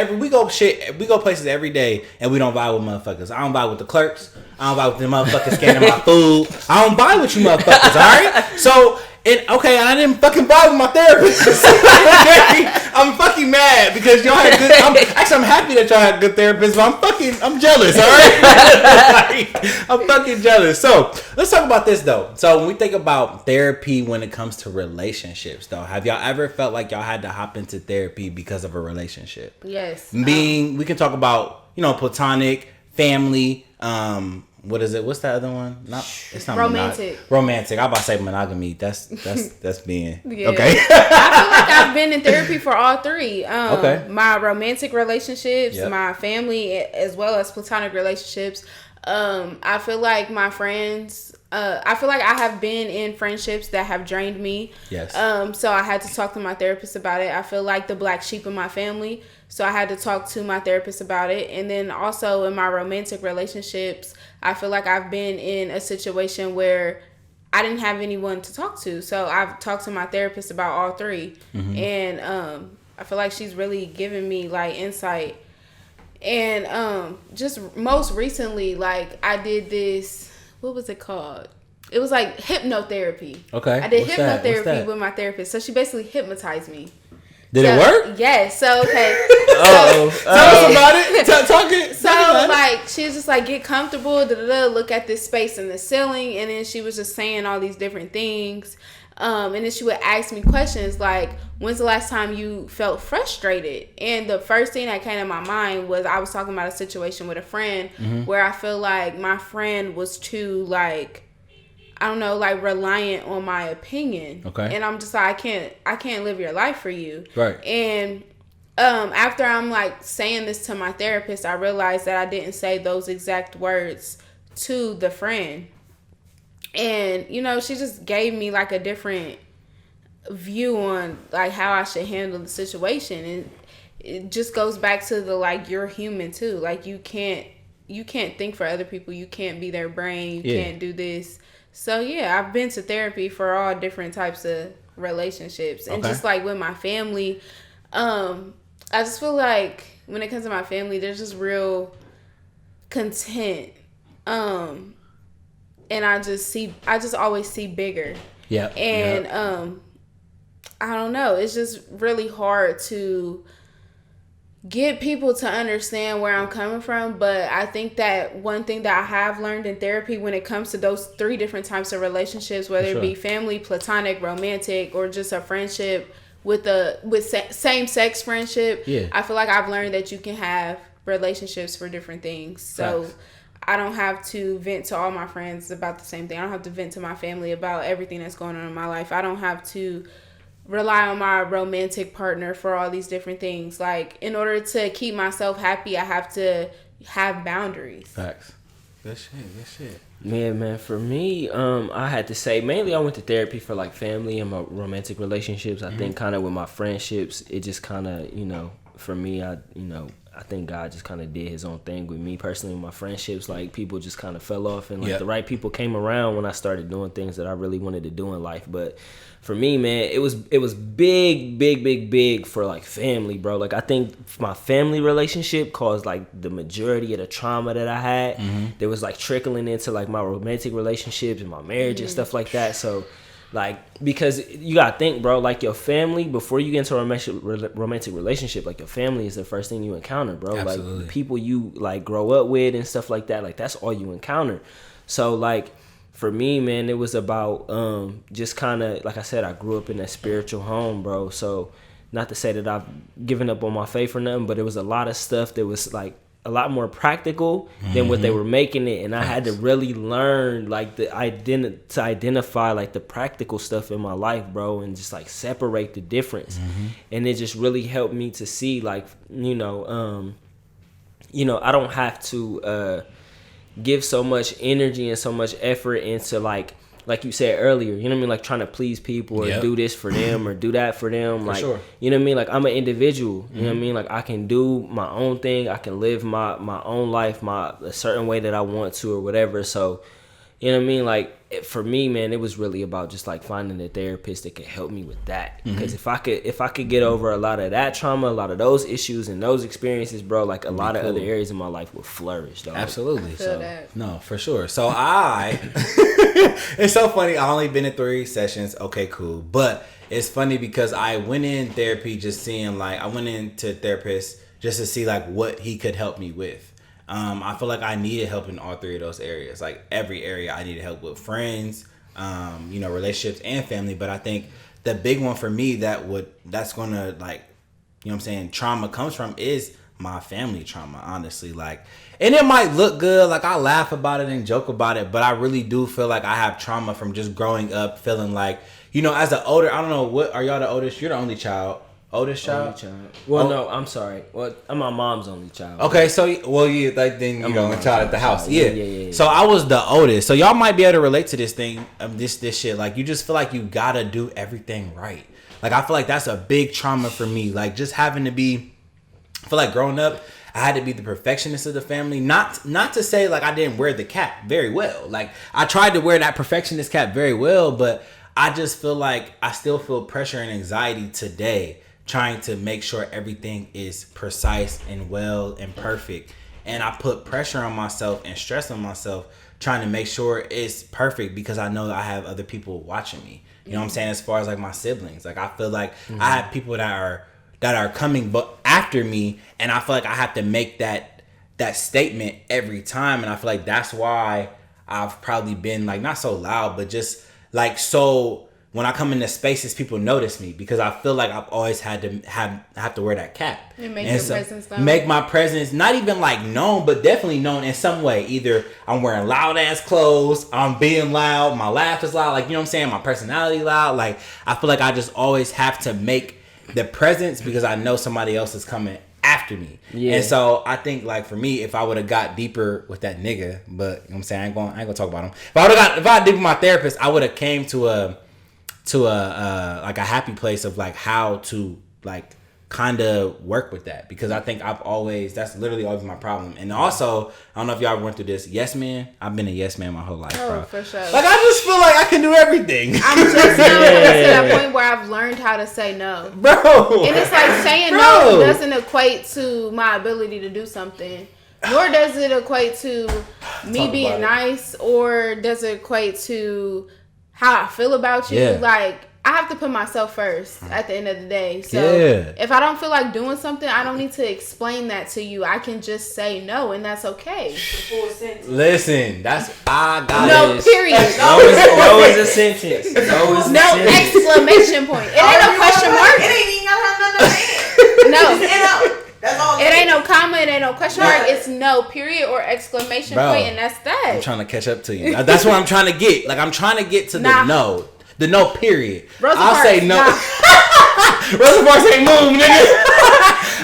places every day and we don't vibe with motherfuckers. I don't vibe with the clerks. I don't vibe with the motherfuckers scanning my food. I don't vibe with you motherfuckers, alright? So, I didn't fucking vibe with my therapist. I'm fucking mad because y'all had good, I'm happy that y'all had good therapists, but I'm jealous, alright? I'm fucking jealous. So, let's talk about this though. So, when we think about therapy when it comes to relationships though, have y'all ever felt like y'all had to hop into therapy because of a relationship? Yes. We can talk about, you know, platonic, family, what is it? What's that other one? It's not romantic. Romantic. I'm about to say monogamy. That's being yeah. okay. I feel like I've been in therapy for all three. Okay. My romantic relationships, Yep. my family, as well as platonic relationships. I feel like my friends. I feel like I have been in friendships that have drained me. Yes. So I had to talk to my therapist about it. I feel like the black sheep in my family. So I had to talk to my therapist about it. And then also in my romantic relationships, I feel like I've been in a situation where I didn't have anyone to talk to. So I've talked to my therapist about all three. Mm-hmm. And I feel like she's really given me like insight. And just most recently, like I did this, what was it called? It was like hypnotherapy. Okay. I did What's hypnotherapy that? with my therapist. So she basically hypnotized me. Did it work? Yes. So okay. Tell us about it. Talk it. So like she was just like, get comfortable. Look at this space in the ceiling, and then she was just saying all these different things. And then she would ask me questions like, when's the last time you felt frustrated? And the first thing that came to my mind was I was talking about a situation with a friend where I feel like my friend was too like, I don't know, like reliant on my opinion. Okay. And I'm just like, I can't live your life for you. Right. And after I'm like saying this to my therapist, I realized that I didn't say those exact words to the friend. And, you know, she just gave me like a different view on like how I should handle the situation. And it just goes back to the like, you're human too. Like you can't think for other people. You can't be their brain. You can't do this. So yeah, I've been to therapy for all different types of relationships. And just like with my family, I just feel like when it comes to my family, there's just real content. And I just always see bigger. Yeah. And I don't know, it's just really hard to get people to understand where I'm coming from. But I think that one thing that I have learned in therapy when it comes to those three different types of relationships, whether it be family, platonic, romantic, or just a friendship with same sex friendship, I feel like I've learned that you can have relationships for different things. So Facts. I don't have to vent to all my friends about the same thing. I don't have to vent to my family about everything that's going on in my life. I don't have to rely on my romantic partner for all these different things. Like, in order to keep myself happy, I have to have boundaries. Facts. Good shit. Yeah, man. For me, I had to say mainly I went to therapy for like family and my romantic relationships. I think kind of with my friendships, it just kind of, you know, for me, I think God just kind of did his own thing with me personally. With my friendships, like people just kind of fell off, and like the right people came around when I started doing things that I really wanted to do in life. But for me, man, it was big for like family, bro. Like I think my family relationship caused like the majority of the trauma that I had. There was like trickling into like my romantic relationships and my marriage and stuff like that. So like, because you gotta think, bro, like your family, before you get into a romantic relationship, like your family is the first thing you encounter, bro. Absolutely. Like people you like grow up with and stuff like that, like that's all you encounter. So like for me, man, it was about just kind of, like I said, I grew up in a spiritual home, bro. So not to say that I've given up on my faith or nothing, but it was a lot of stuff that was like a lot more practical than what they were making it, and I had to really learn like to identify like the practical stuff in my life, bro, and just like separate the difference. And it just really helped me to see like you know I don't have to give so much energy and so much effort into like you said earlier, you know what I mean, like trying to please people or do this for them or do that for them. For like, you know what I mean? Like I'm an individual, you know what I mean? Like I can do my own thing. I can live my own life, a certain way that I want to or whatever. So, you know what I mean? Like for me, man, it was really about just like finding a therapist that could help me with that. Because if I could get over a lot of that trauma, a lot of those issues and those experiences, bro, like a lot of other areas in my life would flourish, dog. Absolutely. So no, for sure. So it's so funny. I only been in 3 sessions. Okay, cool. But it's funny because I went in therapy just seeing like, I went into therapist just to see like what he could help me with. I feel like I needed help in all 3 of those areas. Like every area I needed help with friends, relationships and family. But I think the big one for me that's going to like, you know what I'm saying, trauma comes from is my family trauma, honestly. Like, and it might look good, like I laugh about it and joke about it, but I really do feel like I have trauma from just growing up feeling like, you know, as an older, I don't know, what are y'all the oldest? You're the only child. Oldest child? Only child. Well, no, I'm sorry. Well, I'm my mom's only child. Okay, so, well, you, like, then, you know, a child at the house. Yeah. So I was the oldest. So y'all might be able to relate to this thing, this shit. Like, you just feel like you gotta do everything right. Like, I feel like that's a big trauma for me. Like, just having to be, I feel like growing up, I had to be the perfectionist of the family. Not to say, like, I didn't wear the cap very well. Like, I tried to wear that perfectionist cap very well, but I just feel like I still feel pressure and anxiety today trying to make sure everything is precise and well and perfect. And I put pressure on myself and stress on myself trying to make sure it's perfect because I know that I have other people watching me. You know what I'm saying? As far as like my siblings, like I feel like I have people that are coming but after me, and I feel like I have to make that statement every time. And I feel like that's why I've probably been like not so loud, but just like so when I come into spaces, people notice me because I feel like I've always had to have to wear that cap. And make your presence known. Make my presence not even like known, but definitely known in some way. Either I'm wearing loud ass clothes, I'm being loud, my laugh is loud, like, you know what I'm saying? My personality loud. Like, I feel like I just always have to make the presence because I know somebody else is coming after me. Yeah. And so I think like for me, if I would have got deeper with that nigga, but you know what I'm saying, I ain't gonna talk about him. If I got deeper with my therapist, I would have came to a like a happy place of like how to like kind of work with that, because I think that's literally always my problem. And also, I don't know if y'all ever went through this, yes man. I've been a yes man my whole life, bro. For sure. Like I just feel like I can do everything. I'm just now to that point where I've learned how to say no, bro. And it's like saying no doesn't equate to my ability to do something, nor does it equate to me being nice, or does it equate to how I feel about you. Yeah. Like, I have to put myself first at the end of the day. So if I don't feel like doing something, I don't need to explain that to you. I can just say no, and that's okay. Listen, I got no, this. period. No is a sentence. No exclamation point. It ain't no question mark. It ain't even gonna have nothing. No. That's all. It ain't no comma, it ain't no question mark. It's no period or exclamation point, and that's that. I'm trying to catch up to you. That's what I'm trying to get. Like, I'm trying to get to the no. The no period. I'll say no. Rosa Parks ain't move, nigga.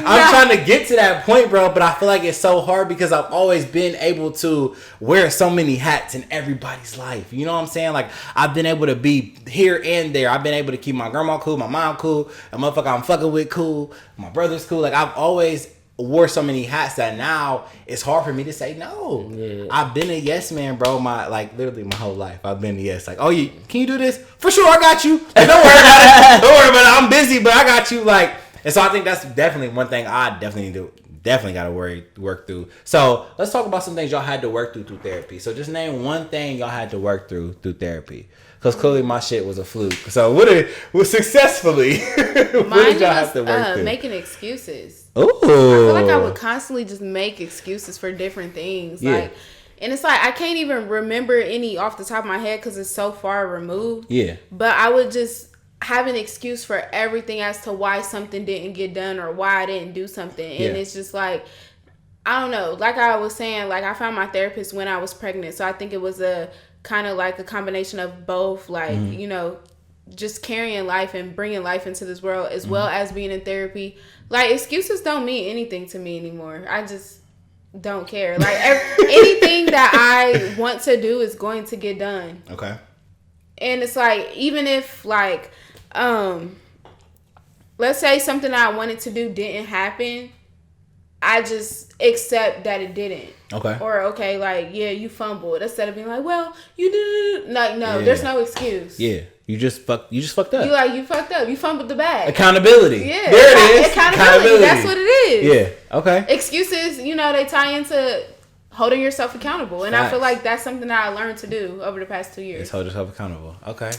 I'm trying to get to that point, bro, but I feel like it's so hard because I've always been able to wear so many hats in everybody's life. You know what I'm saying? Like, I've been able to be here and there. I've been able to keep my grandma cool, my mom cool, a motherfucker I'm fucking with cool, my brother's cool. Like, I've always wore so many hats that now it's hard for me to say no. Yeah. I've been a yes man, bro. Literally my whole life I've been a yes. Like, oh, can you do this? For sure, I got you. Like, don't worry about it. Don't worry about it. I'm busy, but I got you. Like, and so I think that's definitely one thing I definitely got to work through. So let's talk about some things y'all had to work through therapy. So just name one thing y'all had to work through therapy. Because clearly my shit was a fluke. So what successfully? What did y'all have to work through? Making excuses. Ooh. I feel like I would constantly just make excuses for different things. Yeah. Like, and it's like I can't even remember any off the top of my head because it's so far removed. Yeah. But I would just have an excuse for everything as to why something didn't get done or why I didn't do something. And it's just like, I don't know. Like I was saying, like I found my therapist when I was pregnant. So I think it was a kind of like a combination of both. Like, you know, just carrying life and bringing life into this world as well as being in therapy. Like, excuses don't mean anything to me anymore. I just don't care. Like, anything that I want to do is going to get done. Okay. And it's like, even if, like, let's say something I wanted to do didn't happen, I just accept that it didn't. Okay. Or, okay, like, yeah, you fumbled. Instead of being like, well, you did. Like, no, there's no excuse. Yeah. You just fucked up. You fucked up. You fumbled the bag. Accountability. Yeah. There it is. Accountability. That's what it is. Yeah. Okay. Excuses, you know, they tie into holding yourself accountable. And I feel like that's something that I learned to do over the past 2 years. It's hold yourself accountable. Okay.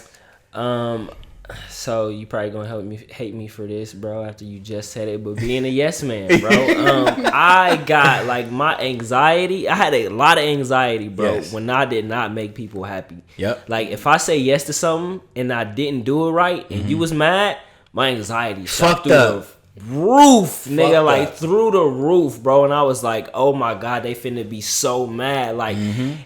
So you probably gonna hate me for this, bro, after you just said it, but being a yes man, bro, I got like my anxiety. I had a lot of anxiety, bro, when I did not make people happy. Yep. Like if I say yes to something and I didn't do it right and you was mad, my anxiety shot fucked up. roof, nigga, Fucked like up. through the roof, bro. And I was like, oh my God, they finna be so mad. Like,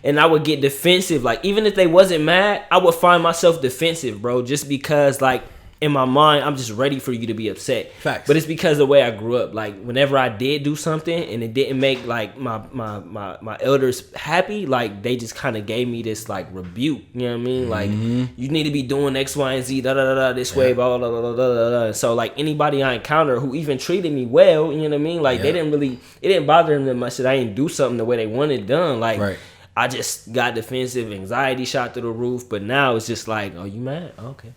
and I would get defensive. Like, even if they wasn't mad, I would find myself defensive, bro, just because, like, in my mind, I'm just ready for you to be upset. Facts. But it's because of the way I grew up. Like, whenever I did do something and it didn't make, like, my elders happy, like, they just kind of gave me this, like, rebuke. You know what I mean? Like, you need to be doing X, Y, and Z, da-da-da-da, this way, blah, blah, blah, blah, blah, blah. So, like, anybody I encounter who even treated me well, you know what I mean? Like, they didn't really, it didn't bother them that much that I didn't do something the way they wanted done. Like, I just got defensive, anxiety shot through the roof. But now it's just like, oh, you mad? Oh, okay.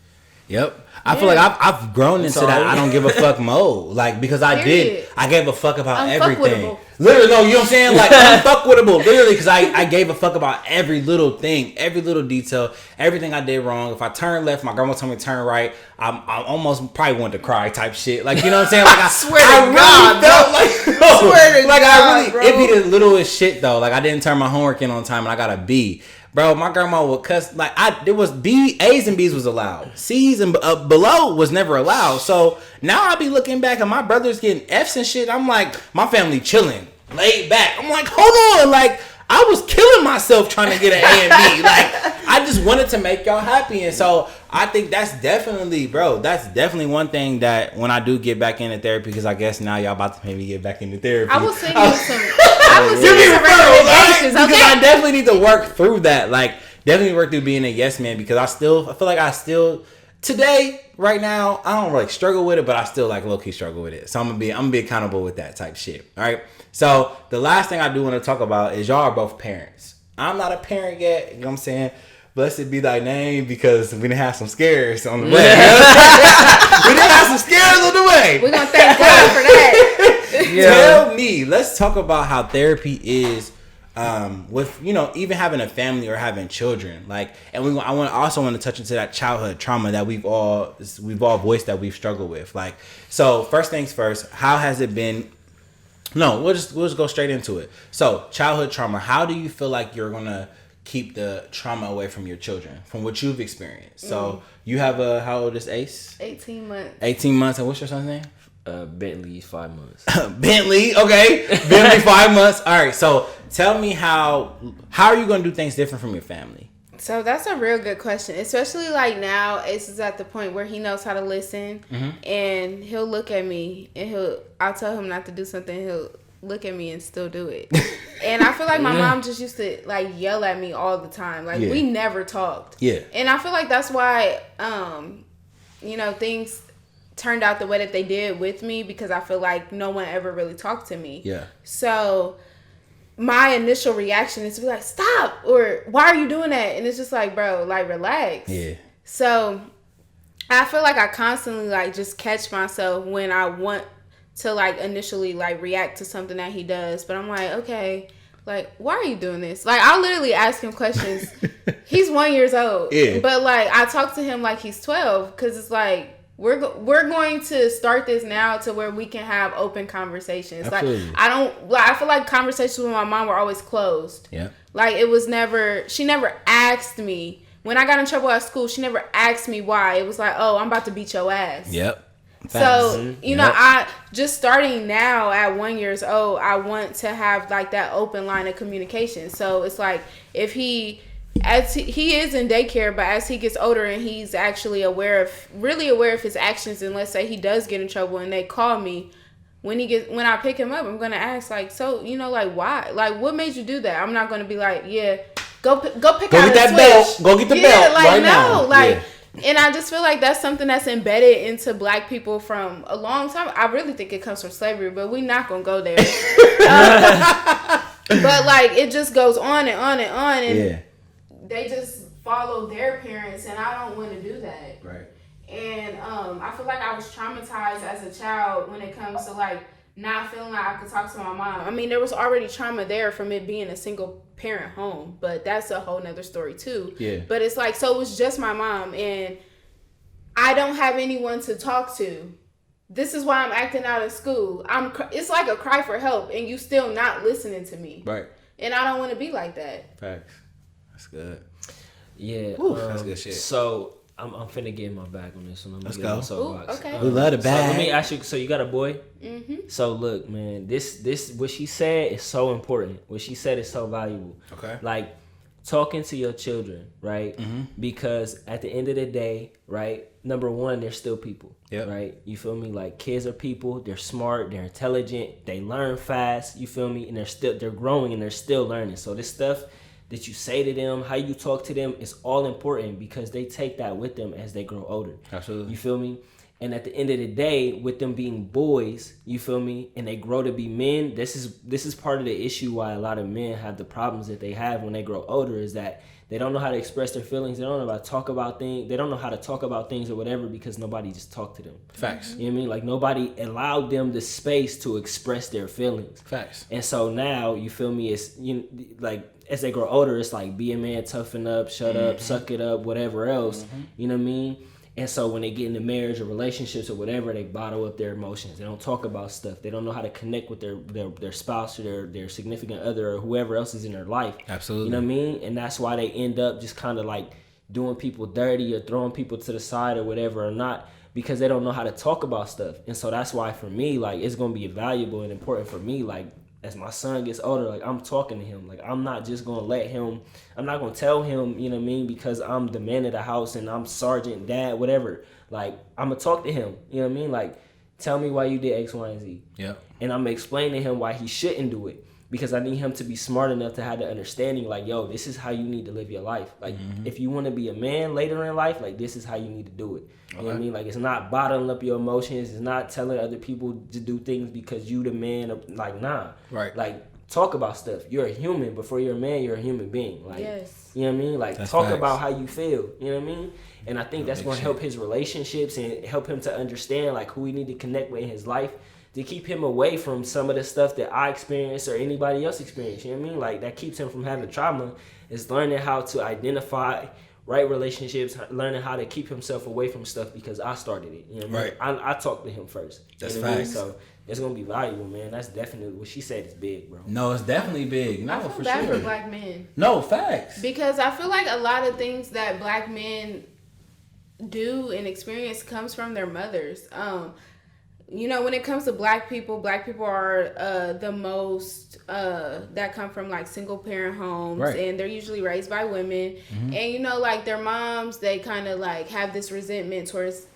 Yep. I feel like I've grown into that I don't give a fuck mode. Like, because I gave a fuck about everything. Literally, no, you know what I'm saying? Like, unfuckwittable. Literally, because I gave a fuck about every little thing, every little detail, everything I did wrong. If I turned left, my grandma told me to turn right. I almost probably wanted to cry type shit. Like, you know what I'm saying? Like, I swear to God, felt like, no, swear to like God, I really, bro. it'd be the littlest shit though. Like, I didn't turn my homework in on time and I got a B. Bro, my grandma would cuss. Like, there was A's and B's was allowed. C's and below was never allowed. So now I be looking back and my brother's getting F's and shit. I'm like, my family chilling, laid back. I'm like, hold on. Like, I was killing myself trying to get an A and B. Like, I just wanted to make y'all happy. And so I think that's definitely one thing that when I do get back into therapy, because I guess now y'all about to maybe get back into therapy. I will send you some. I will send you some recommendations. Because Okay. I definitely need to work through that. Like, definitely work through being a yes man, because I feel like today, right now, I don't really struggle with it, but I still like low key struggle with it. So I'm gonna be accountable with that type shit. All right. So the last thing I do want to talk about is y'all are both parents. I'm not a parent yet. You know what I'm saying? Blessed be thy name, because we didn't have some scares on the way. We didn't have some scares on the way. We're gonna thank God for that. Tell me, let's talk about how therapy is with, you know, even having a family or having children. Like, and I also want to touch into that childhood trauma that we've all voiced that we've struggled with. Like, so first things first, how has it been? No, we'll just go straight into it. So, childhood trauma. How do you feel like you're gonna keep the trauma away from your children, from what you've experienced? So, you have how old is Ace? 18 months. 18 months, and what's your son's name? Bentley, 5 months. Bentley, okay. Bentley, 5 months. All right. So, tell me how are you gonna do things different from your family? So that's a real good question, especially like now. Ace is at the point where he knows how to listen, and he'll look at me, and I'll tell him not to do something, he'll look at me and still do it. And I feel like my mom just used to like yell at me all the time. Like, we never talked. Yeah. And I feel like that's why, you know, things turned out the way that they did with me, because I feel like no one ever really talked to me. Yeah. So my initial reaction is to be like, stop, or why are you doing that? And it's just like, bro, like, relax. Yeah. So I feel like I constantly like just catch myself when I want to like initially like react to something that he does. But I'm like, okay, like, why are you doing this? Like, I'll literally ask him questions. He's 1 year old. Yeah. But like, I talk to him like he's 12, because it's like, we're going to start this now to where we can have open conversations. Absolutely. Like, I feel like conversations with my mom were always closed. Yeah. Like, she never asked me. When I got in trouble at school, she never asked me why. It was like, oh, I'm about to beat your ass. Yep. So, you know, I just starting now at 1 year old, I want to have like that open line of communication. So it's like, if he is in daycare, but as he gets older and he's actually really aware of his actions, and let's say he does get in trouble and they call me, when I pick him up, I'm gonna ask, like, so, you know, like, why, like, what made you do that? I'm not gonna be like, yeah, go pick out get that belt, go get the belt, like, right no, now. Like, yeah. And I just feel like that's something that's embedded into Black people from a long time. I really think it comes from slavery, but we're not gonna go there. But like, it just goes on and on and on, and they just follow their parents, and I don't want to do that. Right. And I feel like I was traumatized as a child when it comes to like not feeling like I could talk to my mom. I mean, there was already trauma there from it being a single parent home, but that's a whole nother story too. Yeah. But it's like, so it was just my mom, and I don't have anyone to talk to. This is why I'm acting out in school. It's like a cry for help, and you still not listening to me. Right. And I don't want to be like that. Facts. That's good. Yeah. That's good shit. So I'm finna get in my bag on this one. Let's go. Ooh, okay. We love the bag. So let me ask you. So you got a boy? Mm-hmm. So look, man. This what she said is so important. What she said is so valuable. Okay. Like talking to your children, right? Mm-hmm. Because at the end of the day, right? Number one, they're still people. Yep. Right. You feel me? Like kids are people. They're smart. They're intelligent. They learn fast. You feel me? And they're growing and they're still learning. So this stuff that you say to them, how you talk to them is all important because they take that with them as they grow older. Absolutely. You feel me? And at the end of the day, with them being boys, you feel me, and they grow to be men, this is part of the issue why a lot of men have the problems that they have when they grow older is that they don't know how to express their feelings. They don't know how to talk about things. They don't know how to talk about things or whatever because nobody just talked to them. Facts. You know what I mean? Like nobody allowed them the space to express their feelings. Facts. And so now, you feel me, it's like as they grow older, it's like be a man, toughen up, shut up, suck it up, whatever else. You know what I mean? And so when they get into marriage or relationships or whatever, they bottle up their emotions. They don't talk about stuff. They don't know how to connect with their spouse or their significant other or whoever else is in their life. Absolutely. You know what I mean? And that's why they end up just kind of like doing people dirty or throwing people to the side or whatever or not because they don't know how to talk about stuff. And so that's why for me, like, it's going to be valuable and important for me, like, as my son gets older, like, I'm talking to him. Like, I'm not just going to I'm not going to tell him, you know what I mean, because I'm the man of the house and I'm sergeant, dad, whatever. Like, I'm going to talk to him, you know what I mean? Like, tell me why you did X, Y, and Z. Yeah. And I'm going to explain to him why he shouldn't do it because I need him to be smart enough to have the understanding, like, yo, this is how you need to live your life. Like, if you want to be a man later in life, like, this is how you need to do it. You know what I mean? Like, it's not bottling up your emotions. It's not telling other people to do things because you the man. Like, nah. Right. Like, talk about stuff. You're a human. Before you're a man, you're a human being. Like, yes. You know what I mean? Like, That's talk facts. about how you feel. You know what I mean? And I think that's going to help his relationships and help him to understand, like, who he need to connect with in his life to keep him away from some of the stuff that I experience or anybody else experience. You know what I mean? Like, that keeps him from having trauma is learning how to identify right relationships, learning how to keep himself away from stuff because I started it. You know what I mean? I talked to him first. That's you know what I mean? facts. So it's going to be valuable, man. That's definitely what she said is big, bro. No, it's definitely big. No, I feel for bad sure. for black men. No, facts. Because I feel like a lot of things that black men do and experience comes from their mothers. You know, when it comes to black people are the most that come from like single parent homes, right. And they're usually raised by women. And you know, like their moms, they kind of like have this resentment towards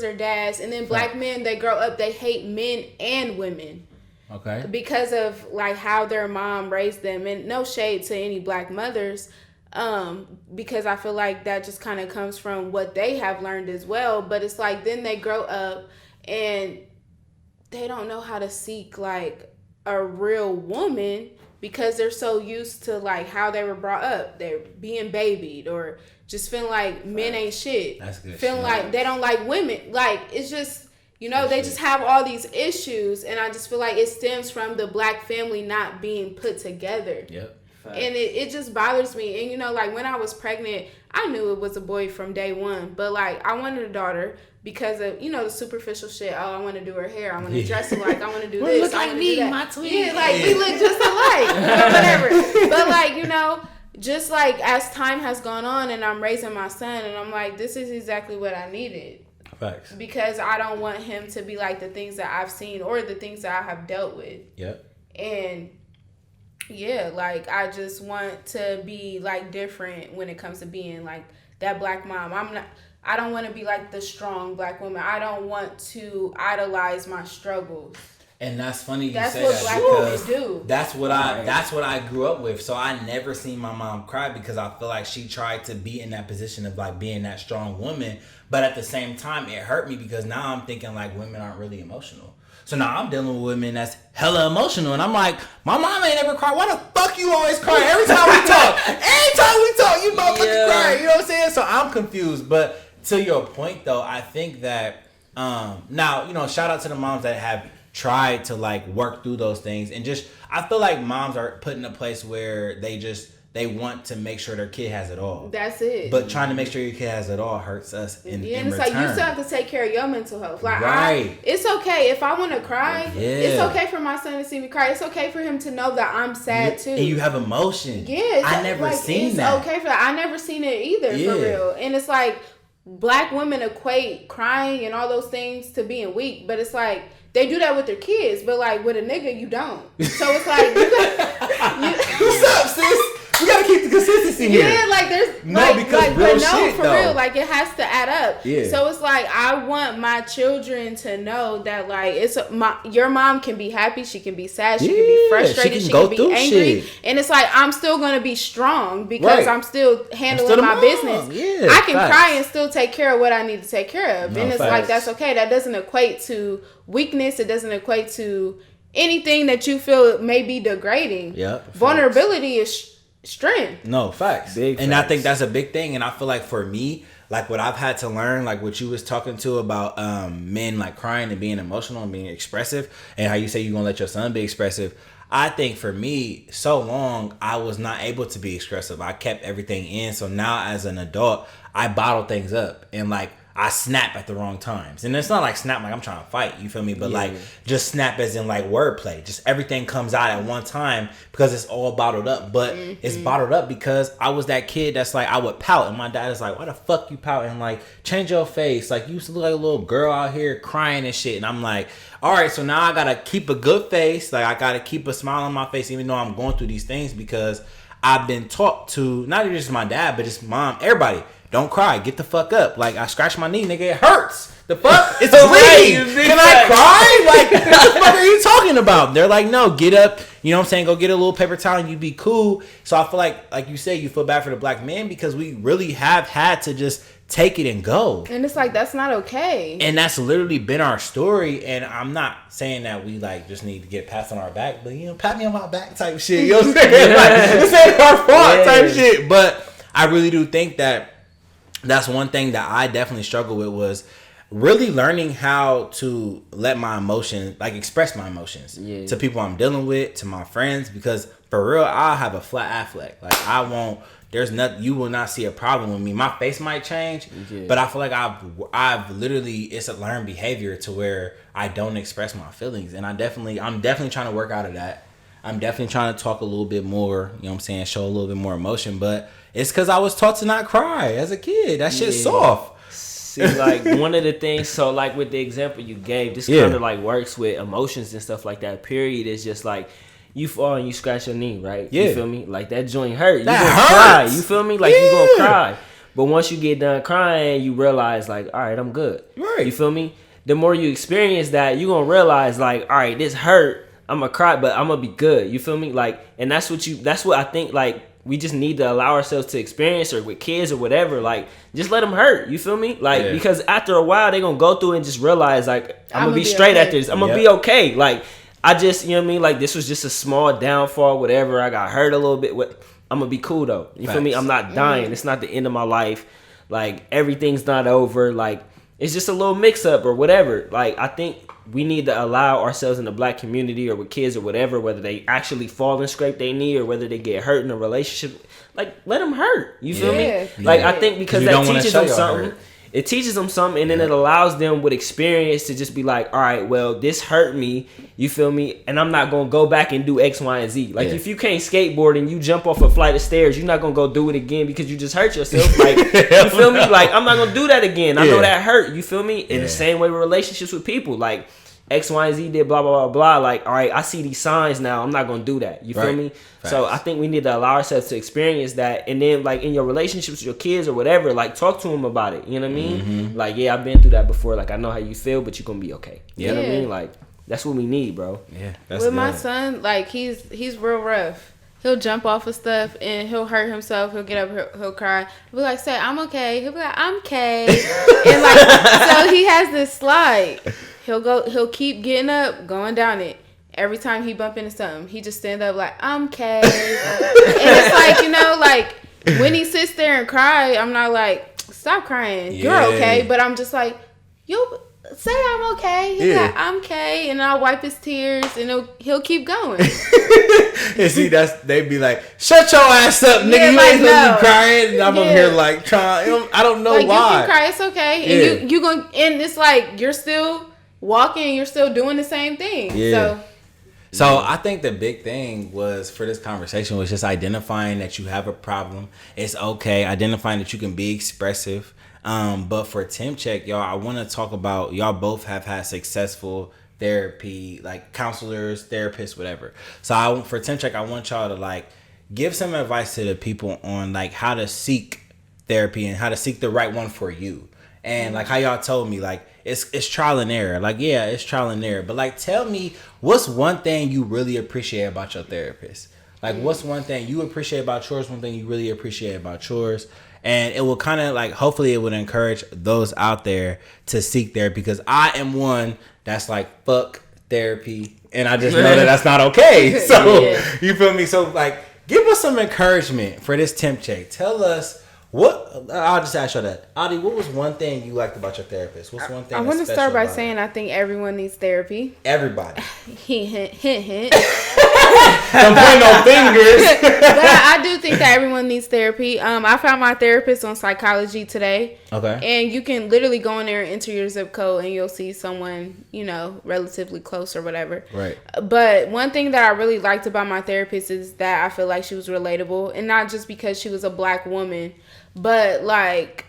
their dads, and then black men, they grow up, they hate men and women. Okay. Because of like how their mom raised them, and no shade to any black mothers, because I feel like that just kind of comes from what they have learned as well. But it's like then they grow up and they don't know how to seek like a real woman because they're so used to like how they were brought up. They're being babied or just feeling like men ain't shit. That's good. Feeling shit. like they don't like women. Like it's just, you know, they just have all these issues, and I just feel like it stems from the black family not being put together. Yep. And it just bothers me. And you know, like when I was pregnant, I knew it was a boy from day one, but like I wanted a daughter because of, you know, the superficial shit. Oh, I want to do her hair. I want to dress alike. I want to do this. Look I like wanna me, do that. my twin. Yeah, like we look just alike. Whatever. But like, you know, just like as time has gone on and I'm raising my son and I'm like, this is exactly what I needed. Facts. Because I don't want him to be like the things that I've seen or the things that I have dealt with. Yep. And yeah, like I just want to be like different when it comes to being like that black mom. I don't want to be like the strong black woman. I don't want to idolize my struggles. And that's funny you That's say what that black because women do. that's what I grew up with. So I never seen my mom cry because I feel like she tried to be in that position of like being that strong woman. But at the same time, it hurt me because now I'm thinking like women aren't really emotional. So now I'm dealing with women that's hella emotional, and I'm like, my mom ain't ever cried. Why the fuck you always cry every time we talk? You motherfucking cry. You know what I'm saying? So I'm confused. But to your point though, I think that now, you know, shout out to the moms that have tried to like work through those things, and just I feel like moms are put in a place where they want to make sure their kid has it all. That's it. But trying to make sure your kid has it all hurts us in and it's return. like you still have to take care of your mental health. Like right. It's okay if I want to cry. Yeah. It's okay for my son to see me cry. It's okay for him to know that I'm sad too. And you have emotion. Yeah, I never seen it's that. okay for that. I never seen it either, for real. And it's like Black women equate crying and all those things to being weak, but it's like they do that with their kids, but like with a nigga, you don't. So it's like, what's up, sis? We gotta keep the consistency here. Yeah, like there's real, like it has to add up. Yeah. So it's like I want my children to know that like your mom can be happy, she can be sad, she can be frustrated, she can be angry, and it's like I'm still gonna be strong because I'm still handling my business. Yeah, I can cry and still take care of what I need to take care of, and it's like that's okay. That doesn't equate to weakness. It doesn't equate to anything that you feel may be degrading. Yeah, vulnerability is strength. No, facts. And I think that's a big thing. And I feel like for me, like what I've had to learn, like what you was talking to about men like crying and being emotional and being expressive, and how you say you're gonna let your son be expressive. I think for me, so long I was not able to be expressive. I kept everything in. So now as an adult, I bottle things up and like I snap at the wrong times. And it's not like snap like I'm trying to fight, you feel me? But like just snap as in like wordplay. Just everything comes out at one time because it's all bottled up. But it's bottled up because I was that kid that's like I would pout and my dad is like, why the fuck you pouting? Like change your face. Like you used to look like a little girl out here crying and shit. And I'm like, all right, so now I gotta keep a good face. Like I gotta keep a smile on my face even though I'm going through these things because I've been taught to, not just my dad, but just mom, everybody. Don't cry. Get the fuck up. Like, I scratched my knee, nigga. It hurts. The fuck? It's bleeding. Can I cry? Like, what the fuck are you talking about? They're like, no, get up. You know what I'm saying? Go get a little paper towel and you be cool. So I feel like you say, you feel bad for the black man because we really have had to just take it and go. And it's like, that's not okay. And that's literally been our story. And I'm not saying that we like just need to get pats on our back, but you know, pat me on my back type shit. You know what I'm saying? Like, this ain't our fault type shit. But I really do think that that's one thing that I definitely struggle with was really learning how to let my emotions, like express my emotions to people I'm dealing with, to my friends, because for real, I'll have a flat affleck. Like I won't, there's nothing, you will not see a problem with me. My face might change, but I feel like I've literally, it's a learned behavior to where I don't express my feelings. And I'm definitely trying to work out of that. I'm definitely trying to talk a little bit more, you know what I'm saying, show a little bit more emotion, but it's because I was taught to not cry as a kid. That shit's soft. See, like, one of the things, so, like, with the example you gave, this kind of, like, works with emotions and stuff like that, period. It's just, like, you fall and you scratch your knee, right? Yeah. You feel me? Like, that joint hurt. You gonna cry. You feel me? Like, you gonna cry. But once you get done crying, you realize, like, all right, I'm good. Right. You feel me? The more you experience that, you gonna realize, like, all right, this hurt. I'm gonna cry, but I'm gonna be good. You feel me? Like, and that's what I think, like, we just need to allow ourselves to experience, or with kids or whatever, like just let them hurt. You feel me? Like because after a while they're gonna go through and just realize like I'm gonna be straight after this. I'm gonna be okay. Like I just, you know what I mean? Like this was just a small downfall, whatever. I got hurt a little bit. I'm gonna be cool though. You feel me? I'm not dying. It's not the end of my life. Like everything's not over. Like it's just a little mix up or whatever. Like I think we need to allow ourselves in the black community or with kids or whatever, whether they actually fall and scrape their knee or whether they get hurt in a relationship, like let them hurt. You feel me? Like I think because that teaches them something. It teaches them something, and then it allows them with experience to just be like, all right, well, this hurt me. You feel me? And I'm not gonna go back and do X, Y, and Z. Like if you can't skateboard and you jump off a flight of stairs, you're not gonna go do it again because you just hurt yourself. Like you feel me? Like I'm not gonna do that again. I know that hurt. You feel me? In the same way with relationships with people, like X, Y, and Z did blah, blah, blah, blah. Like, all right, I see these signs now. I'm not going to do that. You feel me? Facts. So I think we need to allow ourselves to experience that. And then, like, in your relationships with your kids or whatever, like, talk to them about it. You know what I mean? Mm-hmm. Like, yeah, I've been through that before. Like, I know how you feel, but you're going to be okay. You know what I mean? Like, that's what we need, bro. Yeah. That's with my son, like, he's real rough. He'll jump off of stuff and he'll hurt himself. He'll get up, he'll cry. He'll be like, say, I'm okay. He'll be like, I'm okay. And, like, so he has this slide. He'll keep getting up, going down it. Every time he bump into something, he just stand up like, I'm okay. And it's like, you know, like when he sits there and cry, I'm not like, stop crying. You're okay. But I'm just like, you'll say I'm okay. He's like, I'm okay. And I'll wipe his tears and he'll keep going. And see, they'd be like, shut your ass up, nigga. You ain't supposed to be crying. And I'm over here like trying. I don't know like, why. You can cry. It's okay. And you gonna, and it's like, you're still walking, you're still doing the same thing. So I think the big thing was for this conversation was just identifying that you have a problem. It's okay. Identifying that you can be expressive. But for Temp Check, y'all, I want to talk about, y'all both have had successful therapy, like counselors, therapists, whatever. So for Temp Check, I want y'all to like give some advice to the people on like how to seek therapy and how to seek the right one for you. And like how y'all told me, like it's trial and error. Like, yeah, it's trial and error. But like, tell me, what's one thing you really appreciate about your therapist? Like, what's one thing you appreciate about yours? One thing you really appreciate about yours? And it will kind of like, hopefully it would encourage those out there to seek therapy, because I am one that's like, fuck therapy. And I just know that that's not okay. So, you feel me? So like, give us some encouragement for this Temp Check. Tell us, I'll just ask you that. Adi, what was one thing you liked about your therapist? What's one thing I want to start by saying I think everyone needs therapy. Everybody. Hint, hint, hint. Don't point no fingers. But I do think that everyone needs therapy. I found my therapist on Psychology Today. Okay. And you can literally go in there and enter your zip code and you'll see someone, relatively close or whatever. Right. But one thing that I really liked about my therapist is that I feel like she was relatable. And not just because she was a black woman, but like,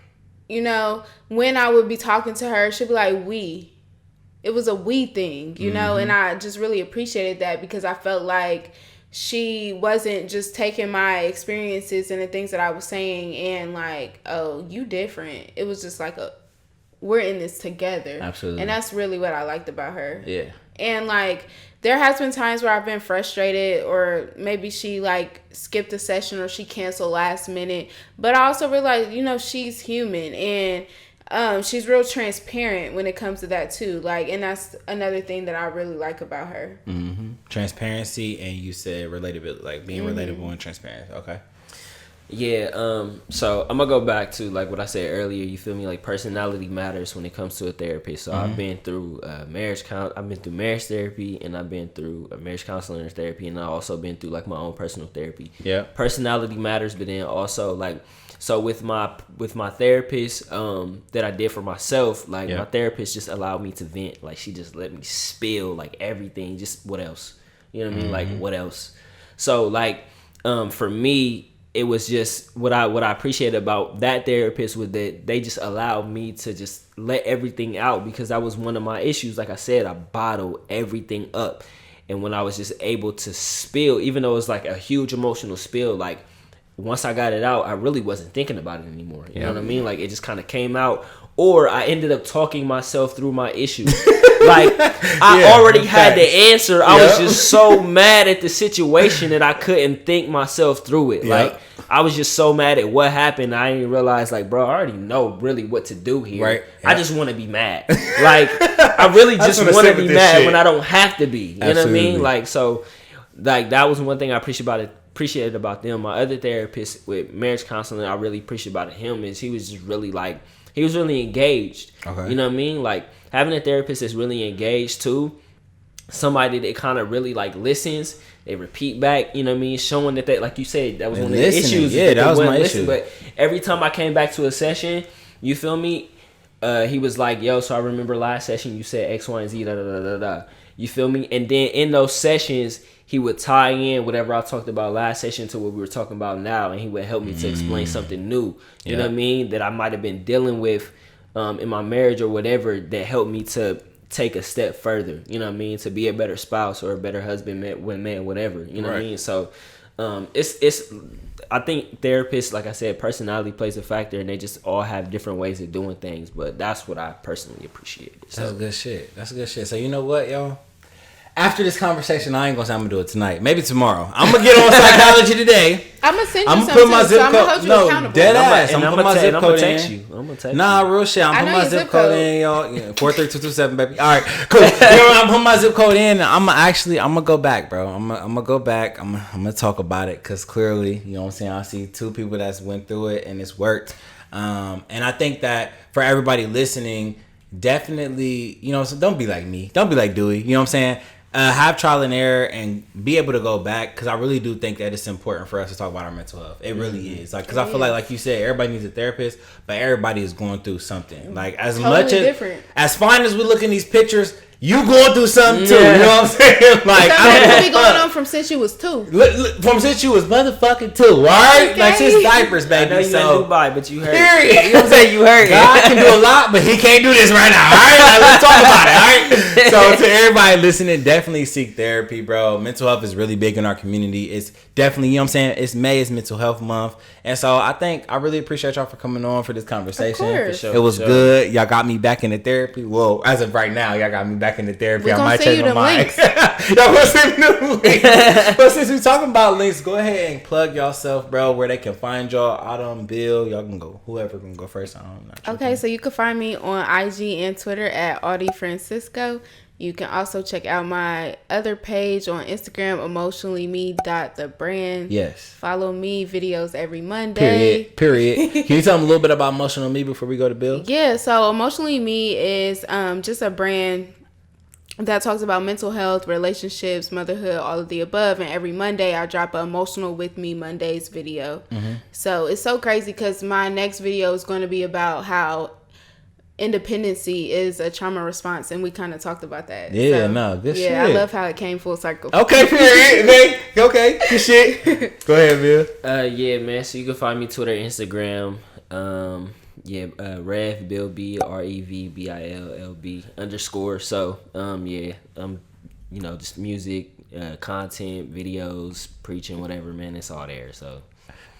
when I would be talking to her, she'd be like, we. It was a we thing, and I just really appreciated that, because I felt like she wasn't just taking my experiences and the things that I was saying and like, oh, you different. It was just like we're in this together. Absolutely. And that's really what I liked about her. Yeah. And like, there has been times where I've been frustrated, or maybe she like skipped a session or she canceled last minute. But I also realized, she's human, and she's real transparent when it comes to that too. Like, and that's another thing that I really like about her. Mm-hmm. Transparency, and you said relatability, like being relatable and transparent. Okay. Yeah, so I'm gonna go back to like what I said earlier. You feel me? Like, personality matters when it comes to a therapist. So I've been through I've been through marriage therapy, and I've been through a marriage counseling therapy, and I've also been through like my own personal therapy. Yeah. Personality matters, but then also like, so with my therapist that I did for myself, like my therapist just allowed me to vent. Like, she just let me spill like everything. Just what else? You know what I mean? Like, what else? So like, for me, it was just what I appreciated about that therapist was that they just allowed me to just let everything out, because that was one of my issues. Like I said, I bottled everything up. And when I was just able to spill, even though it was like a huge emotional spill, like once I got it out, I really wasn't thinking about it anymore. You know what I mean? Like, it just kind of came out. Or I ended up talking myself through my issues. Like, I already had the answer. I was just so mad at the situation that I couldn't think myself through it. Like, I was just so mad at what happened. I didn't realize, like, bro, I already know really what to do here. Right. I just want to be mad. Like, I really just want to be mad when I don't have to be. You know what I mean? Like, so, like, that was one thing I appreciated about them. My other therapist with marriage counseling, I really appreciate about him is he was just really like, he was really engaged. Okay. You know what I mean? Like, having a therapist that's really engaged too, somebody that kind of really like listens, they repeat back, you know what I mean? Showing that they, like you said, that was one of the issues. Yeah, that was my issue. But every time I came back to a session, you feel me? He was like, yo, so I remember last session you said X, Y, and Z, da, da, da, da, da. You feel me? And then in those sessions, he would tie in whatever I talked about last session to what we were talking about now, and he would help me to explain something new. You know what I mean? That I might have been dealing with in my marriage or whatever, that helped me to take a step further. You know what I mean? To be a better spouse or a better husband, man, whatever. You know what I mean? So it's I think therapists, like I said, personality plays a factor, and they just all have different ways of doing things. But that's what I personally appreciate. So. That's good shit. That's good shit. So you know what, y'all? After this conversation, I ain't gonna say I'm gonna do it tonight. Maybe tomorrow. I'm gonna get on Psychology Today. I'm gonna send you I'm some put my too, zip so I'm gonna code. hold you No, accountable. dead ass. I'm gonna put my zip code text in. you. I'm gonna text Nah, you. real shit. I'm putting my zip code in, y'all. 43227, baby. All right, cool. I'm putting my zip code in. I'm gonna go back, bro. I'm gonna go back. I'm gonna talk about it, because clearly, you know what I'm saying, I see two people that's went through it and it's worked. And I think that for everybody listening, definitely, so don't be like me. Don't be like Dewey. You know what I'm saying? Have trial and error and be able to go back, because I really do think that it's important for us to talk about our mental health. It really is. Like, because I feel like you said, everybody needs a therapist, but everybody is going through something. Like, as totally much as different. As fine as we look in these pictures, you going through something too. You know what I'm saying? Like, Something that's been going on from since you was 2. From since you was motherfucking 2, all right? Okay. Like, since diapers, baby. I know you so, in Dubai, but you hurt. period. You know what I'm saying? You hurt. God can do a lot, but he can't do this right now, all right? Like, let's talk about it, all right? So, to everybody listening, definitely seek therapy, bro. Mental health is really big in our community. It's definitely, you know what I'm saying? It's May, it's Mental Health Month. And so, I really appreciate y'all for coming on for this conversation. Of course. It was good. Y'all got me back into therapy. Well, as of right now, y'all got me back into therapy. We I gonna might send change you my them mind. links. Y'all gonna send me the links. But since we talking about links, go ahead and plug yourself, bro, where they can find y'all. Autumn, Bill, y'all can go. Whoever can go first. Okay, so you can find me on IG and Twitter at Audie Francisco. You can also check out my other page on Instagram, emotionallyme.thebrand. Yes. Follow me, videos every Monday. Period. Can you tell them a little bit about Emotional Me before we go to Bill? Yeah, so Emotionally Me is just a brand that talks about mental health, relationships, motherhood, all of the above. And every Monday I drop an Emotional With Me Mondays video. Mm-hmm. So it's so crazy because my next video is going to be about how independency is a trauma response, and we kind of talked about that. Yeah, so, good shit. Yeah, I love how it came full circle. Okay, period. Okay, good shit. Go ahead, Bill. Yeah, man. So you can find me Twitter, Instagram. Rev Bill B REVBILLB _ So just music, content, videos, preaching, whatever, man. It's all there. So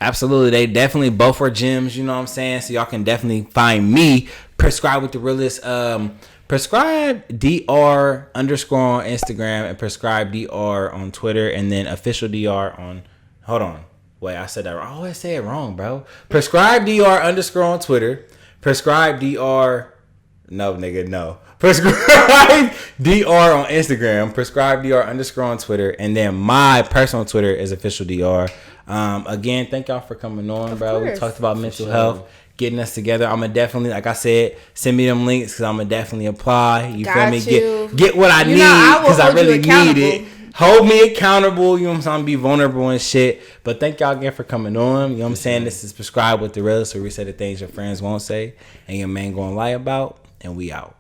absolutely, they definitely both are gems. You know what I'm saying? So y'all can definitely find me. Prescribe with the realest. Prescribe DR _ on Instagram and prescribe DR on Twitter, and then official DR on. Hold on. Wait, I said that wrong. I always say it wrong, bro. Prescribe DR _ on Twitter. Prescribe DR. No, nigga, no. Prescribe DR on Instagram. Prescribe DR _ on Twitter. And then my personal Twitter is official DR. Again, thank y'all for coming on, bro. We talked about mental health, getting us together. I'm going to definitely, like I said, send me them links because I'm going to definitely apply. You feel me? Get what I need because I really need it. Hold me accountable, you know what I'm saying? Be vulnerable and shit. But thank y'all again for coming on. You know what I'm saying? This is Prescribe with the Realist, where we say the things your friends won't say and your man gonna lie about. And we out.